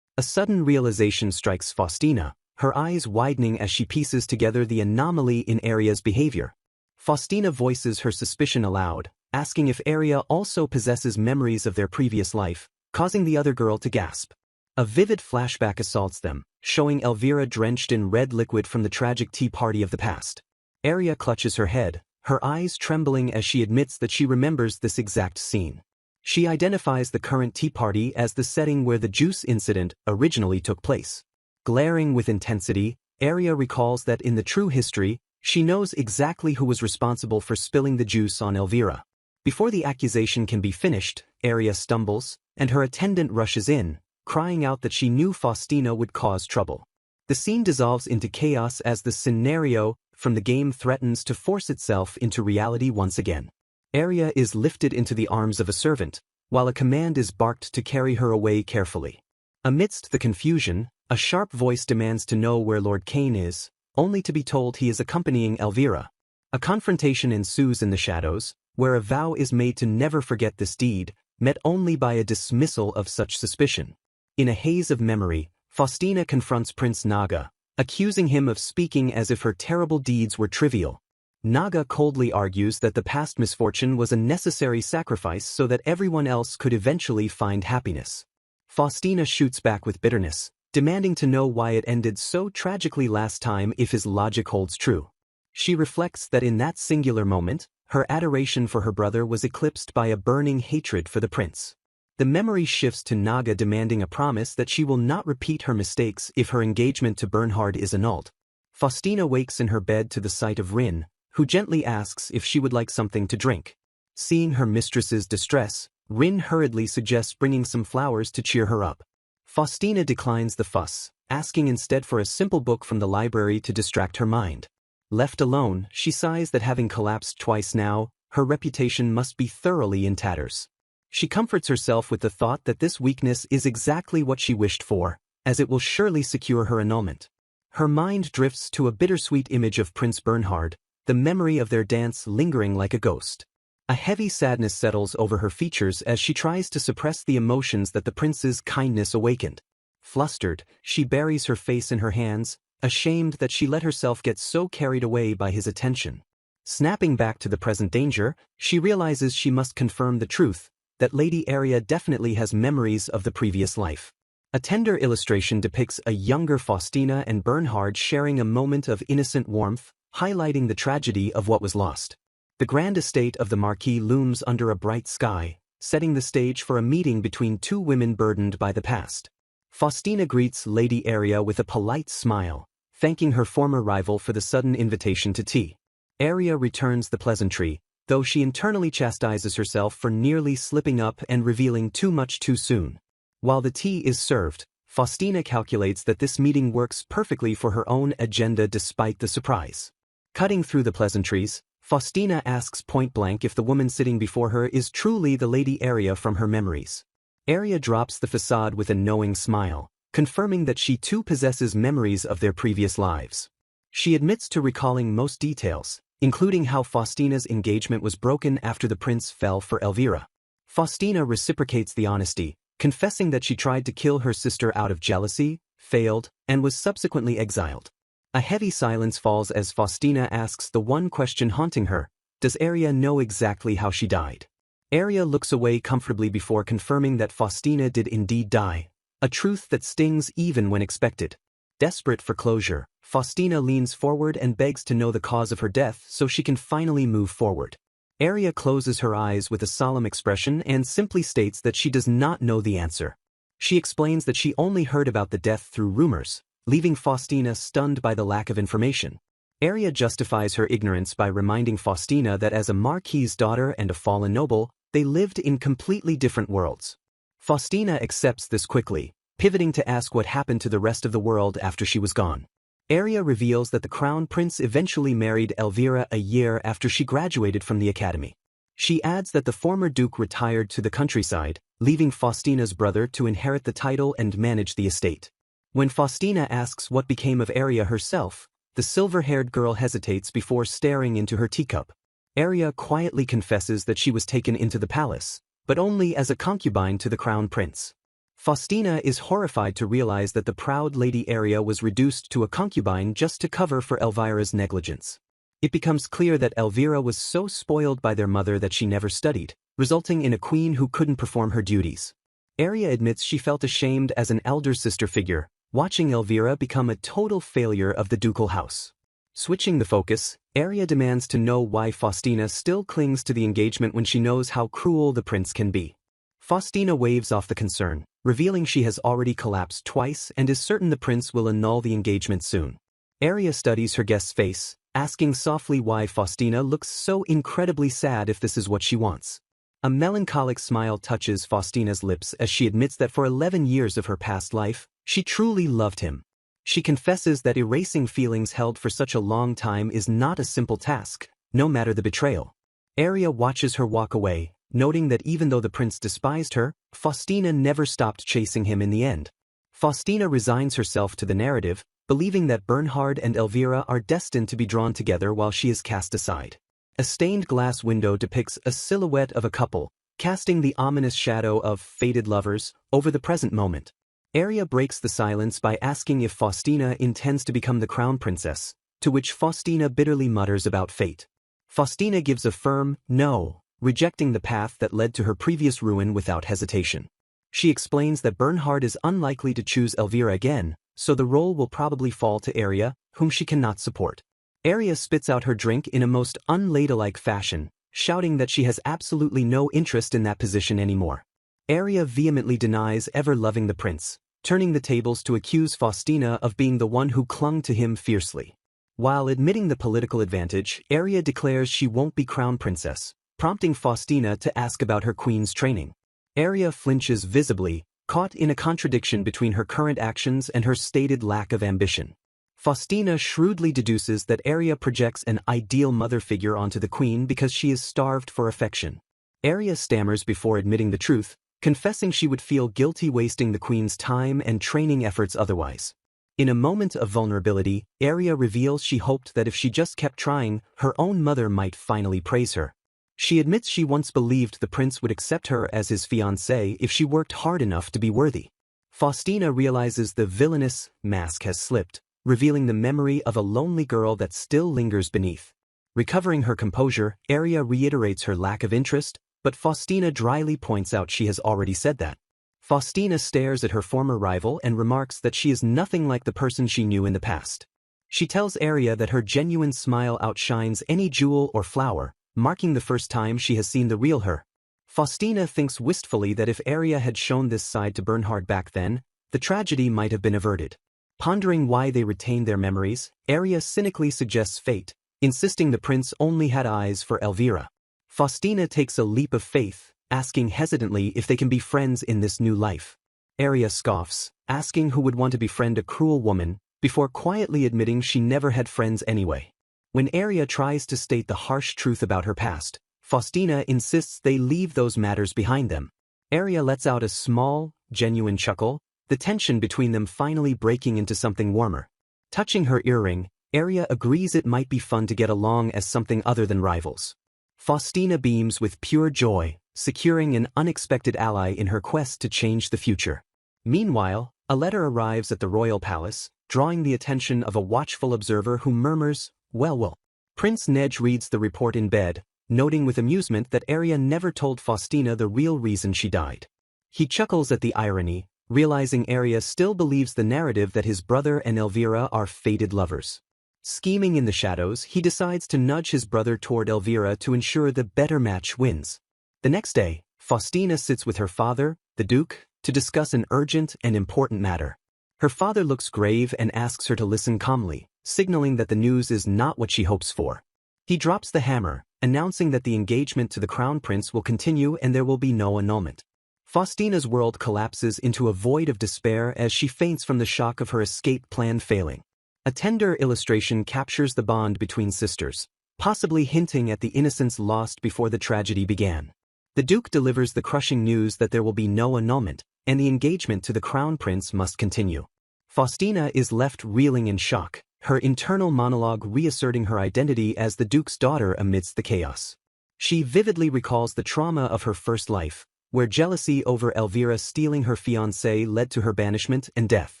A sudden realization strikes Faustina, her eyes widening as she pieces together the anomaly in Aria's behavior. Faustina voices her suspicion aloud, asking if Aria also possesses memories of their previous life, causing the other girl to gasp. A vivid flashback assaults them, showing Elvira drenched in red liquid from the tragic tea party of the past. Aria clutches her head, her eyes trembling as she admits that she remembers this exact scene. She identifies the current tea party as the setting where the juice incident originally took place. Glaring with intensity, Aria recalls that in the true history, she knows exactly who was responsible for spilling the juice on Elvira. Before the accusation can be finished, Aria stumbles, and her attendant rushes in, crying out that she knew Faustina would cause trouble. The scene dissolves into chaos as the scenario from the game threatens to force itself into reality once again. Arya is lifted into the arms of a servant, while a command is barked to carry her away carefully. Amidst the confusion, a sharp voice demands to know where Lord Cain is, only to be told he is accompanying Elvira. A confrontation ensues in the shadows, where a vow is made to never forget this deed, met only by a dismissal of such suspicion. In a haze of memory, Faustina confronts Prince Naga, accusing him of speaking as if her terrible deeds were trivial. Naga coldly argues that the past misfortune was a necessary sacrifice so that everyone else could eventually find happiness. Faustina shoots back with bitterness, demanding to know why it ended so tragically last time if his logic holds true. She reflects that in that singular moment, her adoration for her brother was eclipsed by a burning hatred for the prince. The memory shifts to Naga demanding a promise that she will not repeat her mistakes if her engagement to Bernhard is annulled. Faustina wakes in her bed to the sight of Rin, who gently asks if she would like something to drink. Seeing her mistress's distress, Rin hurriedly suggests bringing some flowers to cheer her up. Faustina declines the fuss, asking instead for a simple book from the library to distract her mind. Left alone, she sighs that having collapsed twice now, her reputation must be thoroughly in tatters. She comforts herself with the thought that this weakness is exactly what she wished for, as it will surely secure her annulment. Her mind drifts to a bittersweet image of Prince Bernhard, the memory of their dance lingering like a ghost. A heavy sadness settles over her features as she tries to suppress the emotions that the prince's kindness awakened. Flustered, she buries her face in her hands, ashamed that she let herself get so carried away by his attention. Snapping back to the present danger, she realizes she must confirm the truth, that Lady Arya definitely has memories of the previous life. A tender illustration depicts a younger Faustina and Bernhard sharing a moment of innocent warmth, highlighting the tragedy of what was lost. The grand estate of the Marquis looms under a bright sky, setting the stage for a meeting between two women burdened by the past. Faustina greets Lady Arya with a polite smile, thanking her former rival for the sudden invitation to tea. Arya returns the pleasantry, though she internally chastises herself for nearly slipping up and revealing too much too soon. While the tea is served, Faustina calculates that this meeting works perfectly for her own agenda despite the surprise. Cutting through the pleasantries, Faustina asks point-blank if the woman sitting before her is truly the Lady Arya from her memories. Arya drops the facade with a knowing smile, confirming that she too possesses memories of their previous lives. She admits to recalling most details, including how Faustina's engagement was broken after the prince fell for Elvira. Faustina reciprocates the honesty, confessing that she tried to kill her sister out of jealousy, failed, and was subsequently exiled. A heavy silence falls as Faustina asks the one question haunting her: does Arya know exactly how she died? Arya looks away comfortably before confirming that Faustina did indeed die, a truth that stings even when expected. Desperate for closure, Faustina leans forward and begs to know the cause of her death so she can finally move forward. Arya closes her eyes with a solemn expression and simply states that she does not know the answer. She explains that she only heard about the death through rumors, leaving Faustina stunned by the lack of information. Arya justifies her ignorance by reminding Faustina that as a Marquis's daughter and a fallen noble, they lived in completely different worlds. Faustina accepts this quickly, pivoting to ask what happened to the rest of the world after she was gone. Arya reveals that the Crown Prince eventually married Elvira a year after she graduated from the academy. She adds that the former duke retired to the countryside, leaving Faustina's brother to inherit the title and manage the estate. When Faustina asks what became of Arya herself, the silver-haired girl hesitates before staring into her teacup. Arya quietly confesses that she was taken into the palace, but only as a concubine to the Crown Prince. Faustina is horrified to realize that the proud Lady Arya was reduced to a concubine just to cover for Elvira's negligence. It becomes clear that Elvira was so spoiled by their mother that she never studied, resulting in a queen who couldn't perform her duties. Arya admits she felt ashamed as an elder sister figure, watching Elvira become a total failure of the ducal house. Switching the focus, Arya demands to know why Faustina still clings to the engagement when she knows how cruel the prince can be. Faustina waves off the concern, revealing she has already collapsed twice and is certain the prince will annul the engagement soon. Arya studies her guest's face, asking softly why Faustina looks so incredibly sad if this is what she wants. A melancholic smile touches Faustina's lips as she admits that for 11 years of her past life, she truly loved him. She confesses that erasing feelings held for such a long time is not a simple task, no matter the betrayal. Arya watches her walk away, noting that even though the prince despised her, Faustina never stopped chasing him in the end. Faustina resigns herself to the narrative, believing that Bernhard and Elvira are destined to be drawn together while she is cast aside. A stained glass window depicts a silhouette of a couple, casting the ominous shadow of fated lovers over the present moment. Arya breaks the silence by asking if Faustina intends to become the crown princess, to which Faustina bitterly mutters about fate. Faustina gives a firm no, rejecting the path that led to her previous ruin without hesitation. She explains that Bernhard is unlikely to choose Elvira again, so the role will probably fall to Arya, whom she cannot support. Arya spits out her drink in a most unladylike fashion, shouting that she has absolutely no interest in that position anymore. Arya vehemently denies ever loving the prince, turning the tables to accuse Faustina of being the one who clung to him fiercely. While admitting the political advantage, Arya declares she won't be crown princess, prompting Faustina to ask about her queen's training. Arya flinches visibly, caught in a contradiction between her current actions and her stated lack of ambition. Faustina shrewdly deduces that Arya projects an ideal mother figure onto the queen because she is starved for affection. Arya stammers before admitting the truth, confessing she would feel guilty wasting the queen's time and training efforts otherwise. In a moment of vulnerability, Arya reveals she hoped that if she just kept trying, her own mother might finally praise her. She admits she once believed the prince would accept her as his fiancée if she worked hard enough to be worthy. Faustina realizes the villainous mask has slipped, revealing the memory of a lonely girl that still lingers beneath. Recovering her composure, Arya reiterates her lack of interest, but Faustina dryly points out she has already said that. Faustina stares at her former rival and remarks that she is nothing like the person she knew in the past. She tells Arya that her genuine smile outshines any jewel or flower, marking the first time she has seen the real her. Faustina thinks wistfully that if Arya had shown this side to Bernhard back then, the tragedy might have been averted. Pondering why they retained their memories, Arya cynically suggests fate, insisting the prince only had eyes for Elvira. Faustina takes a leap of faith, asking hesitantly if they can be friends in this new life. Arya scoffs, asking who would want to befriend a cruel woman, before quietly admitting she never had friends anyway. When Arya tries to state the harsh truth about her past, Faustina insists they leave those matters behind them. Arya lets out a small, genuine chuckle, the tension between them finally breaking into something warmer. Touching her earring, Arya agrees it might be fun to get along as something other than rivals. Faustina beams with pure joy, securing an unexpected ally in her quest to change the future. Meanwhile, a letter arrives at the royal palace, drawing the attention of a watchful observer who murmurs, well. Prince Nej reads the report in bed, noting with amusement that Arya never told Faustina the real reason she died. He chuckles at the irony, realizing Arya still believes the narrative that his brother and Elvira are fated lovers. Scheming in the shadows, he decides to nudge his brother toward Elvira to ensure the better match wins. The next day, Faustina sits with her father, the Duke, to discuss an urgent and important matter. Her father looks grave and asks her to listen calmly, signaling that the news is not what she hopes for. He drops the hammer, announcing that the engagement to the crown prince will continue and there will be no annulment. Faustina's world collapses into a void of despair as she faints from the shock of her escape plan failing. A tender illustration captures the bond between sisters, possibly hinting at the innocence lost before the tragedy began. The Duke delivers the crushing news that there will be no annulment, and the engagement to the crown prince must continue. Faustina is left reeling in shock, her internal monologue reasserting her identity as the Duke's daughter amidst the chaos. She vividly recalls the trauma of her first life, where jealousy over Elvira stealing her fiancé led to her banishment and death.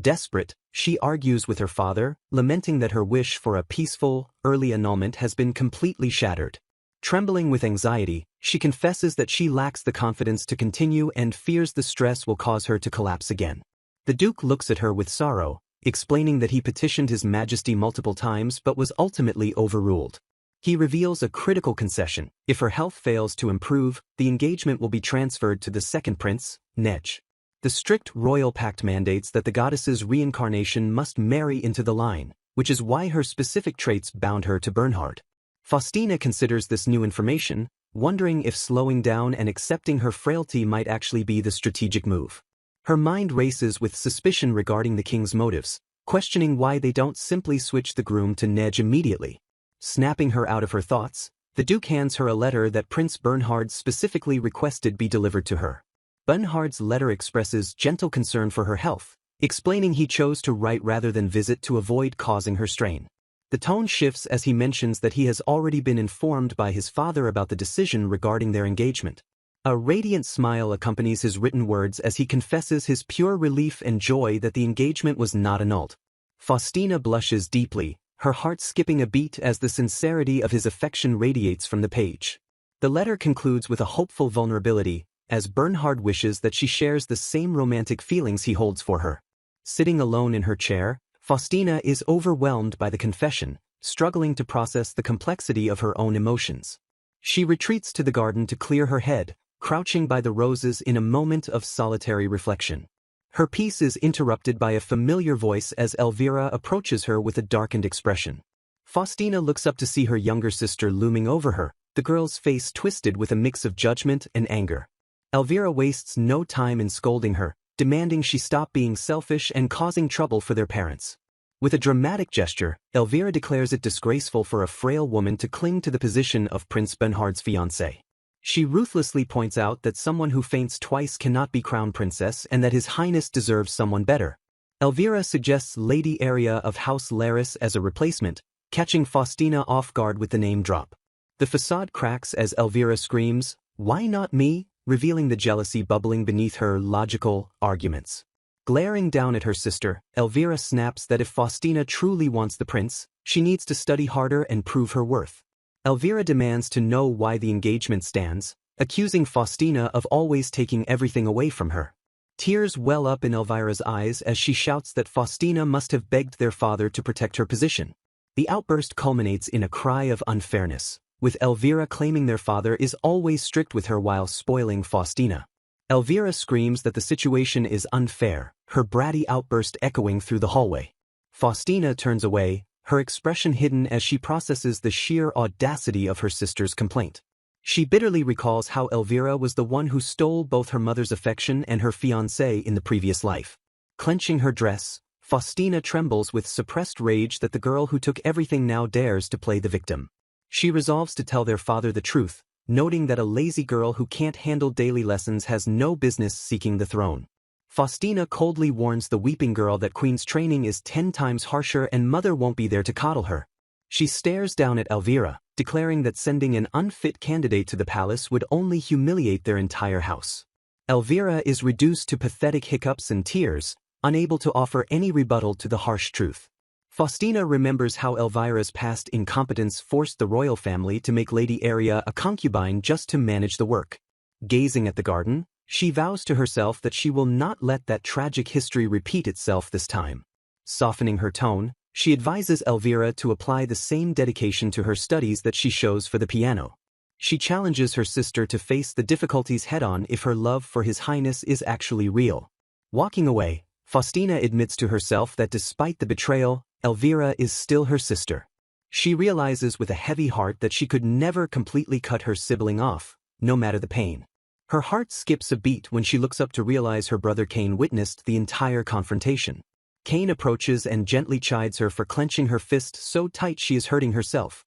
Desperate, she argues with her father, lamenting that her wish for a peaceful, early annulment has been completely shattered. Trembling with anxiety, she confesses that she lacks the confidence to continue and fears the stress will cause her to collapse again. The Duke looks at her with sorrow, explaining that he petitioned His Majesty multiple times but was ultimately overruled. He reveals a critical concession: if her health fails to improve, the engagement will be transferred to the second prince, Nej. The strict royal pact mandates that the goddess's reincarnation must marry into the line, which is why her specific traits bound her to Bernhard. Faustina considers this new information, wondering if slowing down and accepting her frailty might actually be the strategic move. Her mind races with suspicion regarding the king's motives, questioning why they don't simply switch the groom to Nej immediately. Snapping her out of her thoughts, the Duke hands her a letter that Prince Bernhard specifically requested be delivered to her. Bernhard's letter expresses gentle concern for her health, explaining he chose to write rather than visit to avoid causing her strain. The tone shifts as he mentions that he has already been informed by his father about the decision regarding their engagement. A radiant smile accompanies his written words as he confesses his pure relief and joy that the engagement was not annulled. Faustina blushes deeply, her heart skipping a beat as the sincerity of his affection radiates from the page. The letter concludes with a hopeful vulnerability, as Bernhard wishes that she shares the same romantic feelings he holds for her. Sitting alone in her chair, Faustina is overwhelmed by the confession, struggling to process the complexity of her own emotions. She retreats to the garden to clear her head, crouching by the roses in a moment of solitary reflection. Her peace is interrupted by a familiar voice as Elvira approaches her with a darkened expression. Faustina looks up to see her younger sister looming over her, the girl's face twisted with a mix of judgment and anger. Elvira wastes no time in scolding her, demanding she stop being selfish and causing trouble for their parents. With a dramatic gesture, Elvira declares it disgraceful for a frail woman to cling to the position of Prince Bernhard's fiancée. She ruthlessly points out that someone who faints twice cannot be crowned princess and that His Highness deserves someone better. Elvira suggests Lady Aria of House Laris as a replacement, catching Faustina off guard with the name drop. The facade cracks as Elvira screams, "Why not me?" revealing the jealousy bubbling beneath her logical arguments. Glaring down at her sister, Elvira snaps that if Faustina truly wants the prince, she needs to study harder and prove her worth. Elvira demands to know why the engagement stands, accusing Faustina of always taking everything away from her. Tears well up in Elvira's eyes as she shouts that Faustina must have begged their father to protect her position. The outburst culminates in a cry of unfairness, with Elvira claiming their father is always strict with her while spoiling Faustina. Elvira screams that the situation is unfair, her bratty outburst echoing through the hallway. Faustina turns away, her expression hidden as she processes the sheer audacity of her sister's complaint. She bitterly recalls how Elvira was the one who stole both her mother's affection and her fiancé in the previous life. Clenching her dress, Faustina trembles with suppressed rage that the girl who took everything now dares to play the victim. She resolves to tell their father the truth, noting that a lazy girl who can't handle daily lessons has no business seeking the throne. Faustina coldly warns the weeping girl that Queen's training is 10 times harsher and mother won't be there to coddle her. She stares down at Elvira, declaring that sending an unfit candidate to the palace would only humiliate their entire house. Elvira is reduced to pathetic hiccups and tears, unable to offer any rebuttal to the harsh truth. Faustina remembers how Elvira's past incompetence forced the royal family to make Lady Aria a concubine just to manage the work. Gazing at the garden, she vows to herself that she will not let that tragic history repeat itself this time. Softening her tone, she advises Elvira to apply the same dedication to her studies that she shows for the piano. She challenges her sister to face the difficulties head-on if her love for His Highness is actually real. Walking away, Faustina admits to herself that despite the betrayal, Elvira is still her sister. She realizes with a heavy heart that she could never completely cut her sibling off, no matter the pain. Her heart skips a beat when she looks up to realize her brother Cain witnessed the entire confrontation. Cain approaches and gently chides her for clenching her fist so tight she is hurting herself.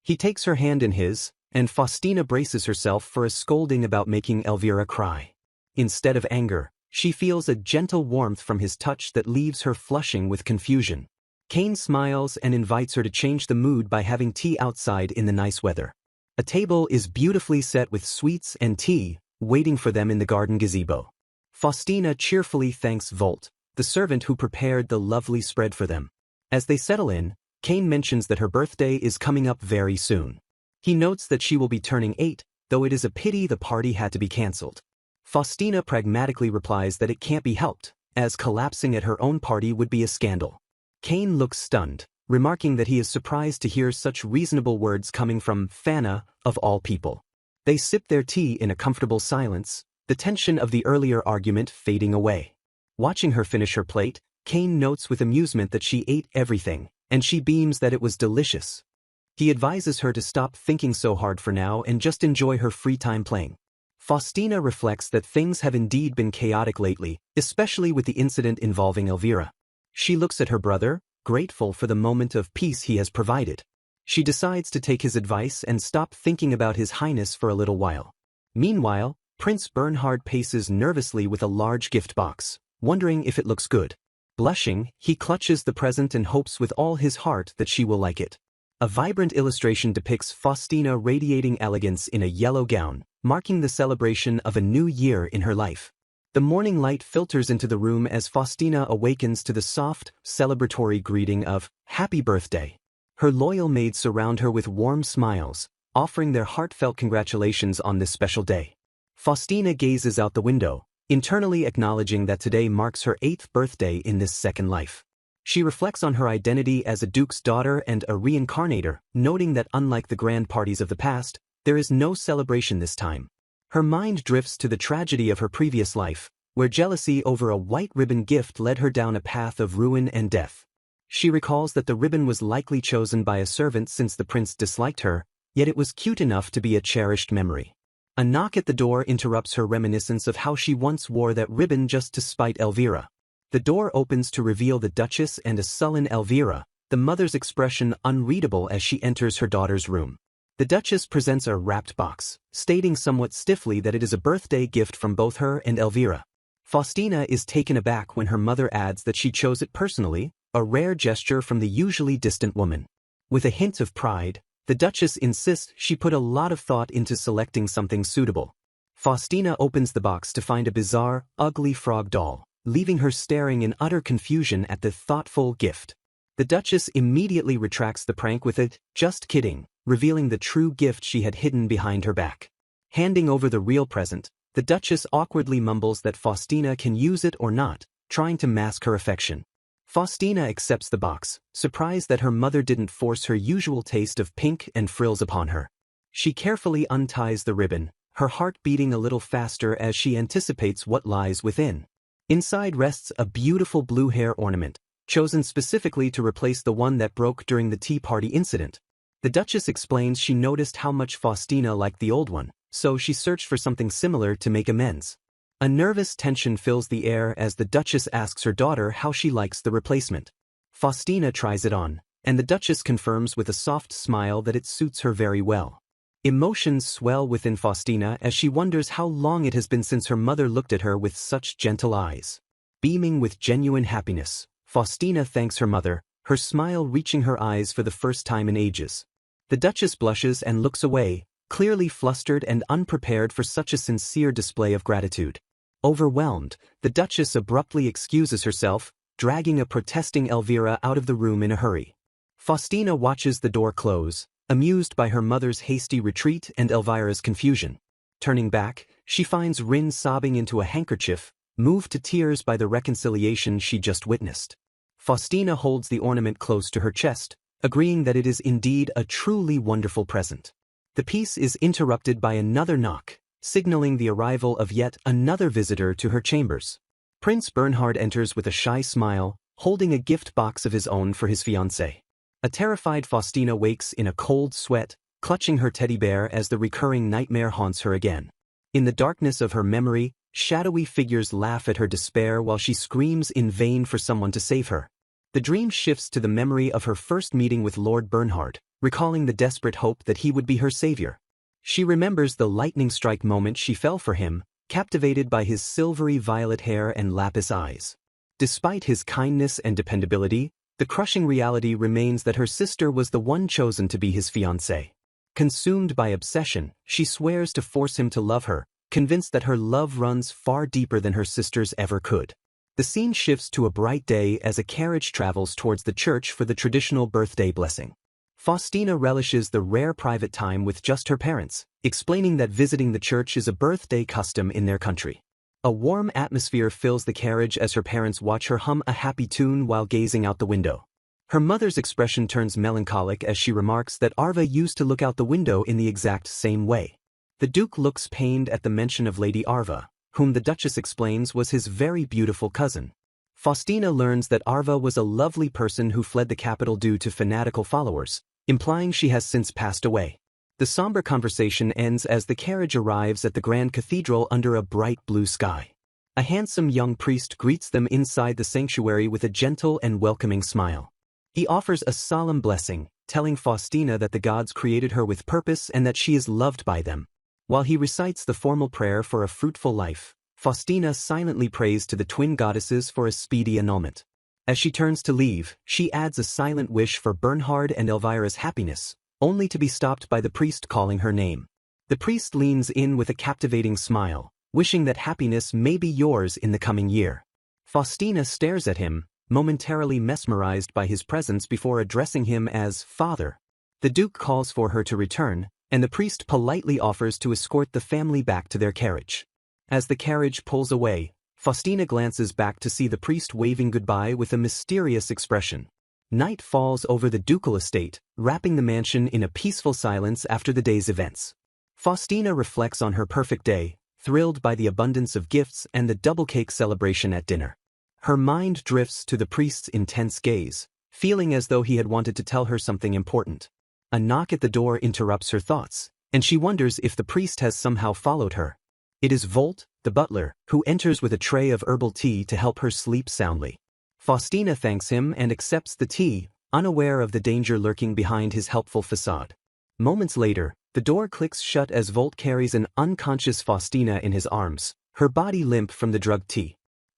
He takes her hand in his, and Faustina braces herself for a scolding about making Elvira cry. Instead of anger, she feels a gentle warmth from his touch that leaves her flushing with confusion. Cain smiles and invites her to change the mood by having tea outside in the nice weather. A table is beautifully set with sweets and tea, waiting for them in the garden gazebo. Faustina cheerfully thanks Volt, the servant who prepared the lovely spread for them. As they settle in, Cain mentions that her birthday is coming up very soon. He notes that she will be turning 8, though it is a pity the party had to be cancelled. Faustina pragmatically replies that it can't be helped, as collapsing at her own party would be a scandal. Cain looks stunned, remarking that he is surprised to hear such reasonable words coming from Fana, of all people. They sip their tea in a comfortable silence, the tension of the earlier argument fading away. Watching her finish her plate, Cain notes with amusement that she ate everything, and she beams that it was delicious. He advises her to stop thinking so hard for now and just enjoy her free time playing. Faustina reflects that things have indeed been chaotic lately, especially with the incident involving Elvira. She looks at her brother, grateful for the moment of peace he has provided. She decides to take his advice and stop thinking about His Highness for a little while. Meanwhile, Prince Bernhard paces nervously with a large gift box, wondering if it looks good. Blushing, he clutches the present and hopes with all his heart that she will like it. A vibrant illustration depicts Faustina radiating elegance in a yellow gown, marking the celebration of a new year in her life. The morning light filters into the room as Faustina awakens to the soft, celebratory greeting of "Happy Birthday." Her loyal maids surround her with warm smiles, offering their heartfelt congratulations on this special day. Faustina gazes out the window, internally acknowledging that today marks her 8th birthday in this second life. She reflects on her identity as a duke's daughter and a reincarnator, noting that unlike the grand parties of the past, there is no celebration this time. Her mind drifts to the tragedy of her previous life, where jealousy over a white ribbon gift led her down a path of ruin and death. She recalls that the ribbon was likely chosen by a servant since the prince disliked her, yet it was cute enough to be a cherished memory. A knock at the door interrupts her reminiscence of how she once wore that ribbon just to spite Elvira. The door opens to reveal the Duchess and a sullen Elvira, the mother's expression unreadable as she enters her daughter's room. The Duchess presents a wrapped box, stating somewhat stiffly that it is a birthday gift from both her and Elvira. Faustina is taken aback when her mother adds that she chose it personally, a rare gesture from the usually distant woman. With a hint of pride, the Duchess insists she put a lot of thought into selecting something suitable. Faustina opens the box to find a bizarre, ugly frog doll, leaving her staring in utter confusion at the thoughtful gift. The Duchess immediately retracts the prank with a "just kidding," revealing the true gift she had hidden behind her back. Handing over the real present, the Duchess awkwardly mumbles that Faustina can use it or not, trying to mask her affection. Faustina accepts the box, surprised that her mother didn't force her usual taste of pink and frills upon her. She carefully unties the ribbon, her heart beating a little faster as she anticipates what lies within. Inside rests a beautiful blue hair ornament, chosen specifically to replace the one that broke during the tea party incident. The Duchess explains she noticed how much Faustina liked the old one, so she searched for something similar to make amends. A nervous tension fills the air as the Duchess asks her daughter how she likes the replacement. Faustina tries it on, and the Duchess confirms with a soft smile that it suits her very well. Emotions swell within Faustina as she wonders how long it has been since her mother looked at her with such gentle eyes. Beaming with genuine happiness, Faustina thanks her mother, her smile reaching her eyes for the first time in ages. The Duchess blushes and looks away, clearly flustered and unprepared for such a sincere display of gratitude. Overwhelmed, the Duchess abruptly excuses herself, dragging a protesting Elvira out of the room in a hurry. Faustina watches the door close, amused by her mother's hasty retreat and Elvira's confusion. Turning back, she finds Rin sobbing into a handkerchief, moved to tears by the reconciliation she just witnessed. Faustina holds the ornament close to her chest, agreeing that it is indeed a truly wonderful present. The peace is interrupted by another knock, signaling the arrival of yet another visitor to her chambers. Prince Bernhard enters with a shy smile, holding a gift box of his own for his fiancée. A terrified Faustina wakes in a cold sweat, clutching her teddy bear as the recurring nightmare haunts her again. In the darkness of her memory, shadowy figures laugh at her despair while she screams in vain for someone to save her. The dream shifts to the memory of her first meeting with Lord Bernhard, recalling the desperate hope that he would be her savior. She remembers the lightning strike moment she fell for him, captivated by his silvery violet hair and lapis eyes. Despite his kindness and dependability, the crushing reality remains that her sister was the one chosen to be his fiancée. Consumed by obsession, she swears to force him to love her, convinced that her love runs far deeper than her sister's ever could. The scene shifts to a bright day as a carriage travels towards the church for the traditional birthday blessing. Faustina relishes the rare private time with just her parents, explaining that visiting the church is a birthday custom in their country. A warm atmosphere fills the carriage as her parents watch her hum a happy tune while gazing out the window. Her mother's expression turns melancholic as she remarks that Arva used to look out the window in the exact same way. The Duke looks pained at the mention of Lady Arva, whom the Duchess explains was his very beautiful cousin. Faustina learns that Arva was a lovely person who fled the capital due to fanatical followers, implying she has since passed away. The somber conversation ends as the carriage arrives at the Grand Cathedral under a bright blue sky. A handsome young priest greets them inside the sanctuary with a gentle and welcoming smile. He offers a solemn blessing, telling Faustina that the gods created her with purpose and that she is loved by them. While he recites the formal prayer for a fruitful life, Faustina silently prays to the twin goddesses for a speedy annulment. As she turns to leave, she adds a silent wish for Bernhard and Elvira's happiness, only to be stopped by the priest calling her name. The priest leans in with a captivating smile, wishing that happiness may be yours in the coming year. Faustina stares at him, momentarily mesmerized by his presence before addressing him as Father. The Duke calls for her to return, and the priest politely offers to escort the family back to their carriage. As the carriage pulls away, Faustina glances back to see the priest waving goodbye with a mysterious expression. Night falls over the ducal estate, wrapping the mansion in a peaceful silence after the day's events. Faustina reflects on her perfect day, thrilled by the abundance of gifts and the double cake celebration at dinner. Her mind drifts to the priest's intense gaze, feeling as though he had wanted to tell her something important. A knock at the door interrupts her thoughts, and she wonders if the priest has somehow followed her. It is Volt, the butler, who enters with a tray of herbal tea to help her sleep soundly. Faustina thanks him and accepts the tea, unaware of the danger lurking behind his helpful facade. Moments later, the door clicks shut as Volt carries an unconscious Faustina in his arms, her body limp from the drugged tea.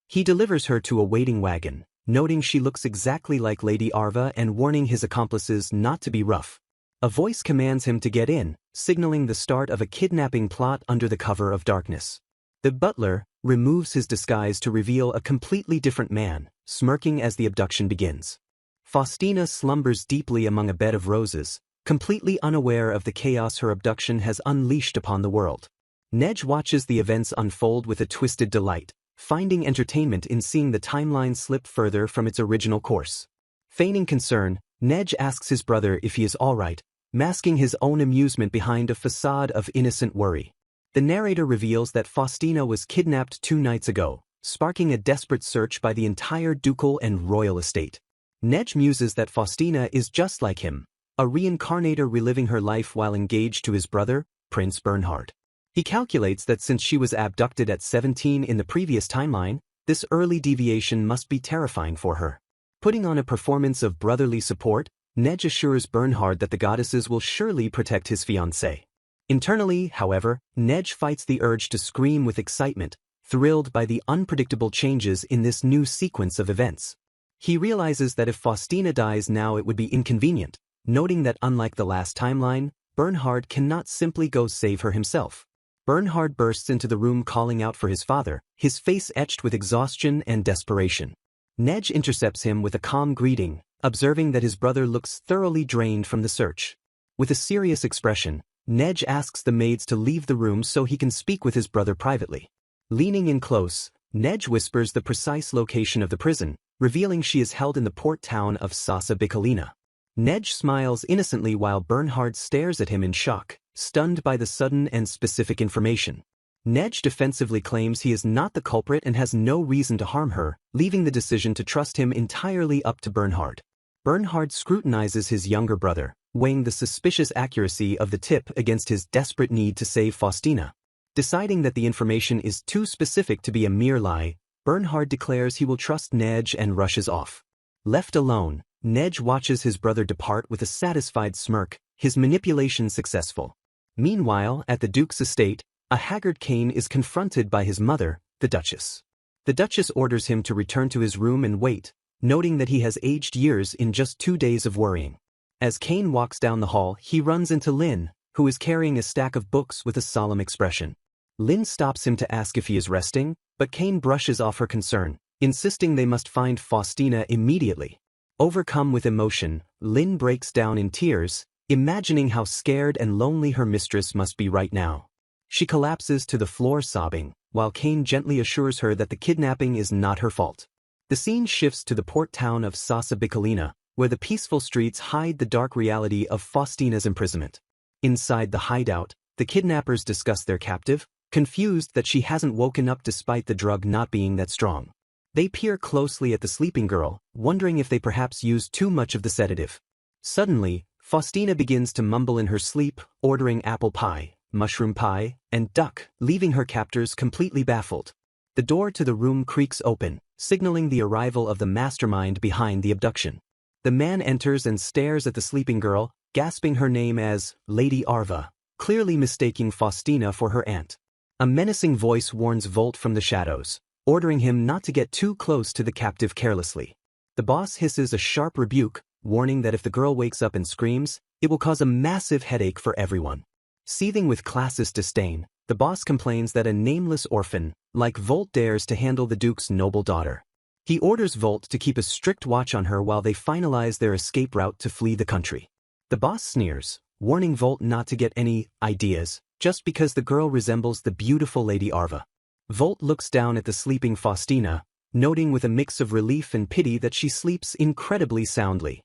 He delivers her to a waiting wagon, noting she looks exactly like Lady Arva and warning his accomplices not to be rough. A voice commands him to get in, signaling the start of a kidnapping plot under the cover of darkness. The butler removes his disguise to reveal a completely different man, smirking as the abduction begins. Faustina slumbers deeply among a bed of roses, completely unaware of the chaos her abduction has unleashed upon the world. Nej watches the events unfold with a twisted delight, finding entertainment in seeing the timeline slip further from its original course. Feigning concern, Nej asks his brother if he is all right, masking his own amusement behind a facade of innocent worry. The narrator reveals that Faustina was kidnapped 2 nights ago, sparking a desperate search by the entire ducal and royal estate. Nej muses that Faustina is just like him, a reincarnator reliving her life while engaged to his brother, Prince Bernhard. He calculates that since she was abducted at 17 in the previous timeline, this early deviation must be terrifying for her. Putting on a performance of brotherly support, Nej assures Bernhard that the goddesses will surely protect his fiancée. Internally, however, Nej fights the urge to scream with excitement, thrilled by the unpredictable changes in this new sequence of events. He realizes that if Faustina dies now it would be inconvenient, noting that unlike the last timeline, Bernhard cannot simply go save her himself. Bernhard bursts into the room calling out for his father, his face etched with exhaustion and desperation. Nej intercepts him with a calm greeting, observing that his brother looks thoroughly drained from the search. With a serious expression, Nej asks the maids to leave the room so he can speak with his brother privately. Leaning in close, Nej whispers the precise location of the prison, revealing she is held in the port town of Sassa Biccolina. Nej smiles innocently while Bernhard stares at him in shock, stunned by the sudden and specific information. Nej defensively claims he is not the culprit and has no reason to harm her, leaving the decision to trust him entirely up to Bernhard. Bernhard scrutinizes his younger brother, weighing the suspicious accuracy of the tip against his desperate need to save Faustina. Deciding that the information is too specific to be a mere lie, Bernhard declares he will trust Nej and rushes off. Left alone, Nej watches his brother depart with a satisfied smirk, his manipulation successful. Meanwhile, at the Duke's estate, a haggard Kane is confronted by his mother, the Duchess. The Duchess orders him to return to his room and wait, noting that he has aged years in just 2 days of worrying. As Kane walks down the hall, he runs into Lynn, who is carrying a stack of books with a solemn expression. Lynn stops him to ask if he is resting, but Kane brushes off her concern, insisting they must find Faustina immediately. Overcome with emotion, Lynn breaks down in tears, imagining how scared and lonely her mistress must be right now. She collapses to the floor sobbing, while Kane gently assures her that the kidnapping is not her fault. The scene shifts to the port town of Sassa Biccolina, where the peaceful streets hide the dark reality of Faustina's imprisonment. Inside the hideout, the kidnappers discuss their captive, confused that she hasn't woken up despite the drug not being that strong. They peer closely at the sleeping girl, wondering if they perhaps used too much of the sedative. Suddenly, Faustina begins to mumble in her sleep, ordering apple pie, mushroom pie, and duck, leaving her captors completely baffled. The door to the room creaks open, signaling the arrival of the mastermind behind the abduction. The man enters and stares at the sleeping girl, gasping her name as Lady Arva, clearly mistaking Faustina for her aunt. A menacing voice warns Volt from the shadows, ordering him not to get too close to the captive carelessly. The boss hisses a sharp rebuke, warning that if the girl wakes up and screams, it will cause a massive headache for everyone. Seething with classist disdain, the boss complains that a nameless orphan, like Volt, dares to handle the Duke's noble daughter. He orders Volt to keep a strict watch on her while they finalize their escape route to flee the country. The boss sneers, warning Volt not to get any ideas, just because the girl resembles the beautiful Lady Arva. Volt looks down at the sleeping Faustina, noting with a mix of relief and pity that she sleeps incredibly soundly.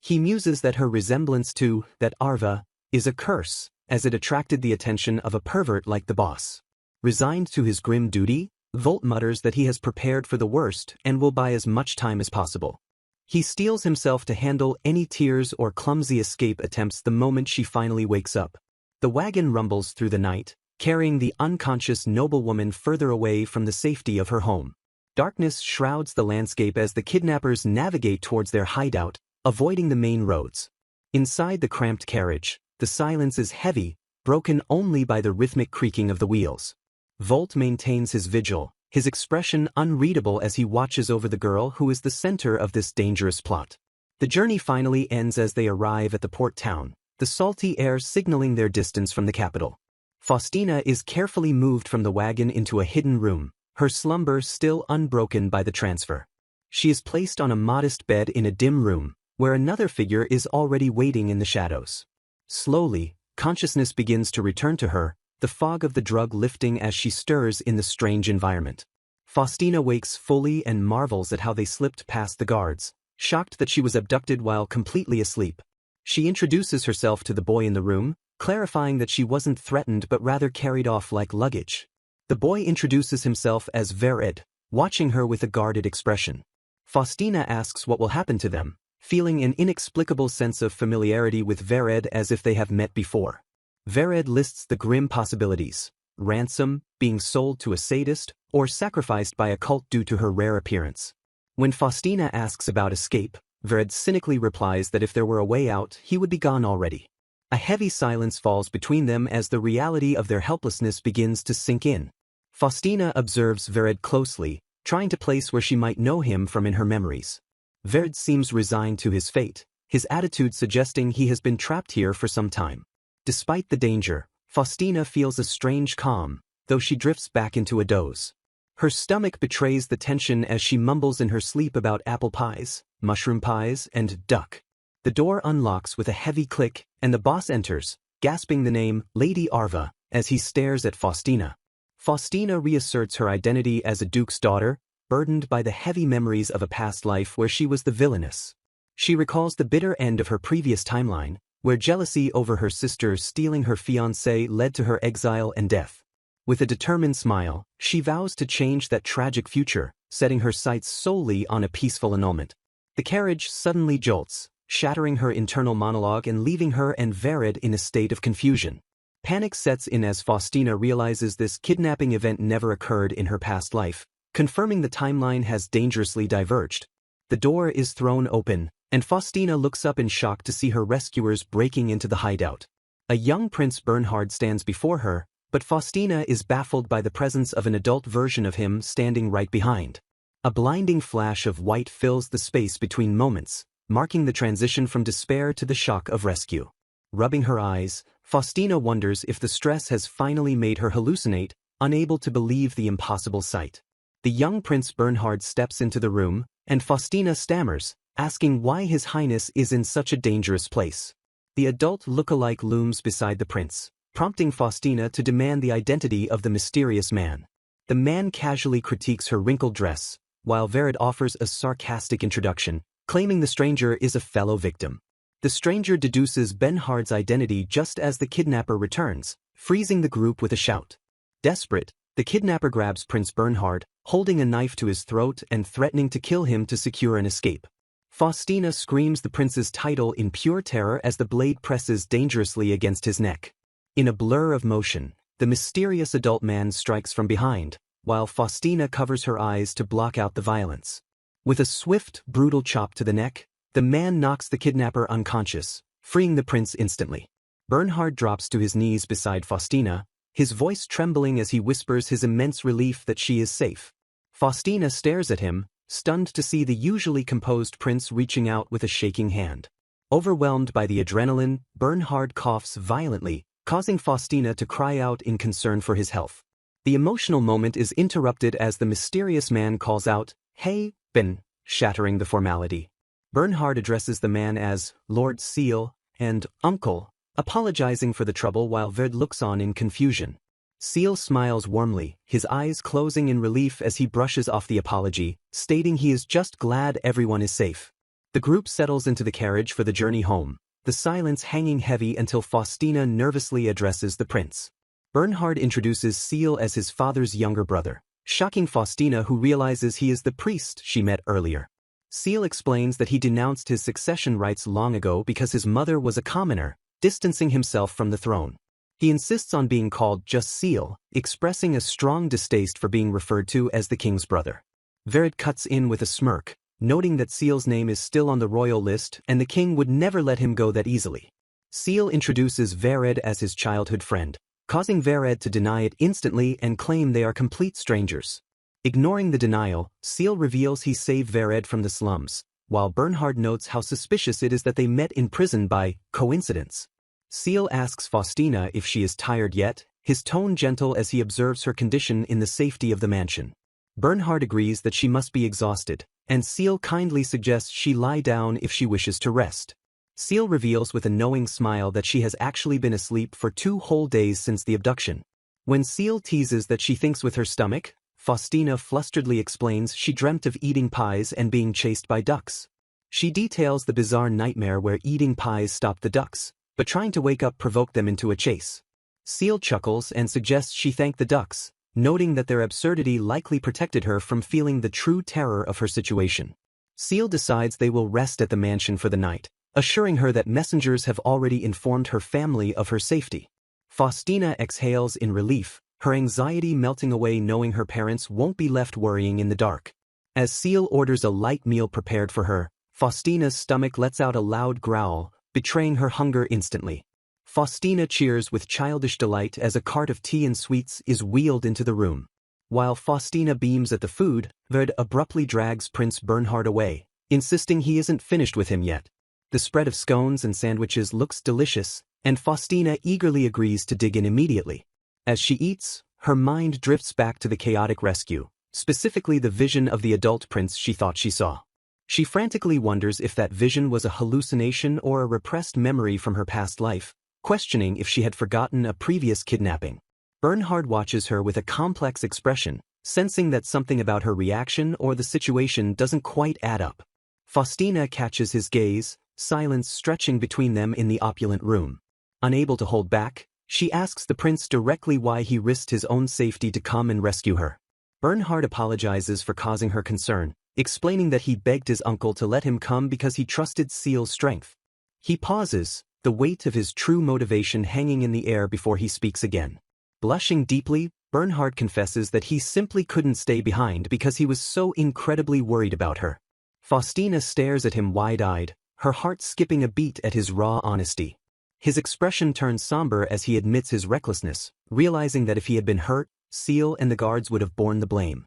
He muses that her resemblance to that Arva is a curse, as it attracted the attention of a pervert like the boss. Resigned to his grim duty, Volt mutters that he has prepared for the worst and will buy as much time as possible. He steels himself to handle any tears or clumsy escape attempts the moment she finally wakes up. The wagon rumbles through the night, carrying the unconscious noblewoman further away from the safety of her home. Darkness shrouds the landscape as the kidnappers navigate towards their hideout, avoiding the main roads. Inside the cramped carriage, the silence is heavy, broken only by the rhythmic creaking of the wheels. Volt maintains his vigil, his expression unreadable as he watches over the girl who is the center of this dangerous plot. The journey finally ends as they arrive at the port town, the salty air signaling their distance from the capital. Faustina is carefully moved from the wagon into a hidden room, her slumber still unbroken by the transfer. She is placed on a modest bed in a dim room, where another figure is already waiting in the shadows. Slowly, consciousness begins to return to her, the fog of the drug lifting as she stirs in the strange environment. Faustina wakes fully and marvels at how they slipped past the guards, shocked that she was abducted while completely asleep. She introduces herself to the boy in the room, clarifying that she wasn't threatened but rather carried off like luggage. The boy introduces himself as Vered, watching her with a guarded expression. Faustina asks what will happen to them, feeling an inexplicable sense of familiarity with Vered as if they have met before. Vered lists the grim possibilities: ransom, being sold to a sadist, or sacrificed by a cult due to her rare appearance. When Faustina asks about escape, Vered cynically replies that if there were a way out, he would be gone already. A heavy silence falls between them as the reality of their helplessness begins to sink in. Faustina observes Vered closely, trying to place where she might know him from in her memories. Vered seems resigned to his fate, his attitude suggesting he has been trapped here for some time. Despite the danger, Faustina feels a strange calm, though she drifts back into a doze. Her stomach betrays the tension as she mumbles in her sleep about apple pies, mushroom pies, and duck. The door unlocks with a heavy click, and the boss enters, gasping the name Lady Arva as he stares at Faustina. Faustina reasserts her identity as a duke's daughter, burdened by the heavy memories of a past life where she was the villainess. She recalls the bitter end of her previous timeline, where jealousy over her sister stealing her fiancé led to her exile and death. With a determined smile, she vows to change that tragic future, setting her sights solely on a peaceful annulment. The carriage suddenly jolts, shattering her internal monologue and leaving her and Vered in a state of confusion. Panic sets in as Faustina realizes this kidnapping event never occurred in her past life, confirming the timeline has dangerously diverged. The door is thrown open, and Faustina looks up in shock to see her rescuers breaking into the hideout. A young Prince Bernhard stands before her, but Faustina is baffled by the presence of an adult version of him standing right behind. A blinding flash of white fills the space between moments, marking the transition from despair to the shock of rescue. Rubbing her eyes, Faustina wonders if the stress has finally made her hallucinate, unable to believe the impossible sight. The young Prince Bernhard steps into the room, and Faustina stammers, asking why His Highness is in such a dangerous place. The adult look-alike looms beside the prince, prompting Faustina to demand the identity of the mysterious man. The man casually critiques her wrinkled dress, while Vered offers a sarcastic introduction, claiming the stranger is a fellow victim. The stranger deduces Bernhard's identity just as the kidnapper returns, freezing the group with a shout. Desperate, the kidnapper grabs Prince Bernhard, holding a knife to his throat and threatening to kill him to secure an escape. Faustina screams the prince's title in pure terror as the blade presses dangerously against his neck. In a blur of motion, the mysterious adult man strikes from behind, while Faustina covers her eyes to block out the violence. With a swift, brutal chop to the neck, the man knocks the kidnapper unconscious, freeing the prince instantly. Bernhard drops to his knees beside Faustina, his voice trembling as he whispers his immense relief that she is safe. Faustina stares at him, stunned to see the usually composed prince reaching out with a shaking hand. Overwhelmed by the adrenaline, Bernhard coughs violently, causing Faustina to cry out in concern for his health. The emotional moment is interrupted as the mysterious man calls out, "Hey, Ben," shattering the formality. Bernhard addresses the man as Lord Seal and Uncle, apologizing for the trouble while Verd looks on in confusion. Seal smiles warmly, his eyes closing in relief as he brushes off the apology, stating he is just glad everyone is safe. The group settles into the carriage for the journey home, the silence hanging heavy until Faustina nervously addresses the prince. Bernhard introduces Seal as his father's younger brother, shocking Faustina, who realizes he is the priest she met earlier. Seal explains that he denounced his succession rights long ago because his mother was a commoner, distancing himself from the throne. He insists on being called just Seal, expressing a strong distaste for being referred to as the king's brother. Vered cuts in with a smirk, noting that Seal's name is still on the royal list and the king would never let him go that easily. Seal introduces Vered as his childhood friend, causing Vered to deny it instantly and claim they are complete strangers. Ignoring the denial, Seal reveals he saved Vered from the slums, while Bernhard notes how suspicious it is that they met in prison by coincidence. Seal asks Faustina if she is tired yet, his tone gentle as he observes her condition in the safety of the mansion. Bernhard agrees that she must be exhausted, and Seal kindly suggests she lie down if she wishes to rest. Seal reveals with a knowing smile that she has actually been asleep for 2 whole days since the abduction. When Seal teases that she thinks with her stomach, Faustina flusteredly explains she dreamt of eating pies and being chased by ducks. She details the bizarre nightmare where eating pies stopped the ducks, but trying to wake up provoked them into a chase. Seal chuckles and suggests she thank the ducks, noting that their absurdity likely protected her from feeling the true terror of her situation. Seal decides they will rest at the mansion for the night, assuring her that messengers have already informed her family of her safety. Faustina exhales in relief, her anxiety melting away knowing her parents won't be left worrying in the dark. As Seal orders a light meal prepared for her, Faustina's stomach lets out a loud growl, betraying her hunger instantly. Faustina cheers with childish delight as a cart of tea and sweets is wheeled into the room. While Faustina beams at the food, Verd abruptly drags Prince Bernhard away, insisting he isn't finished with him yet. The spread of scones and sandwiches looks delicious, and Faustina eagerly agrees to dig in immediately. As she eats, her mind drifts back to the chaotic rescue, specifically the vision of the adult prince she thought she saw. She frantically wonders if that vision was a hallucination or a repressed memory from her past life, questioning if she had forgotten a previous kidnapping. Bernhard watches her with a complex expression, sensing that something about her reaction or the situation doesn't quite add up. Faustina catches his gaze, silence stretching between them in the opulent room. Unable to hold back, she asks the prince directly why he risked his own safety to come and rescue her. Bernhard apologizes for causing her concern, explaining that he begged his uncle to let him come because he trusted Seal's strength. He pauses, the weight of his true motivation hanging in the air before he speaks again. Blushing deeply, Bernhard confesses that he simply couldn't stay behind because he was so incredibly worried about her. Faustina stares at him wide-eyed, her heart skipping a beat at his raw honesty. His expression turns somber as he admits his recklessness, realizing that if he had been hurt, Seal and the guards would have borne the blame.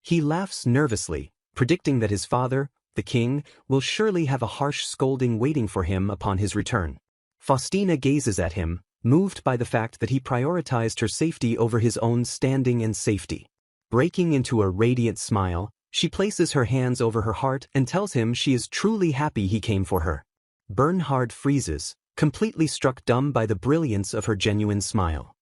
He laughs nervously, predicting that his father, the king, will surely have a harsh scolding waiting for him upon his return. Faustina gazes at him, moved by the fact that he prioritized her safety over his own standing and safety. Breaking into a radiant smile, she places her hands over her heart and tells him she is truly happy he came for her. Bernhard freezes, completely struck dumb by the brilliance of her genuine smile.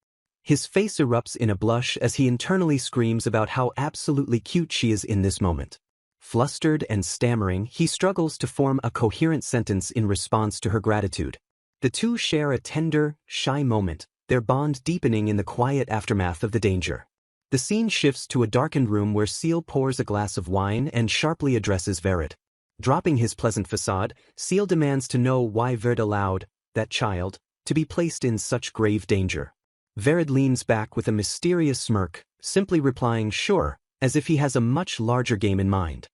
His face erupts in a blush as he internally screams about how absolutely cute she is in this moment. Flustered and stammering, he struggles to form a coherent sentence in response to her gratitude. The two share a tender, shy moment, their bond deepening in the quiet aftermath of the danger. The scene shifts to a darkened room where Seal pours a glass of wine and sharply addresses Vered. Dropping his pleasant facade, Seal demands to know why Vered allowed that child to be placed in such grave danger. Vered leans back with a mysterious smirk, simply replying sure, as if he has a much larger game in mind.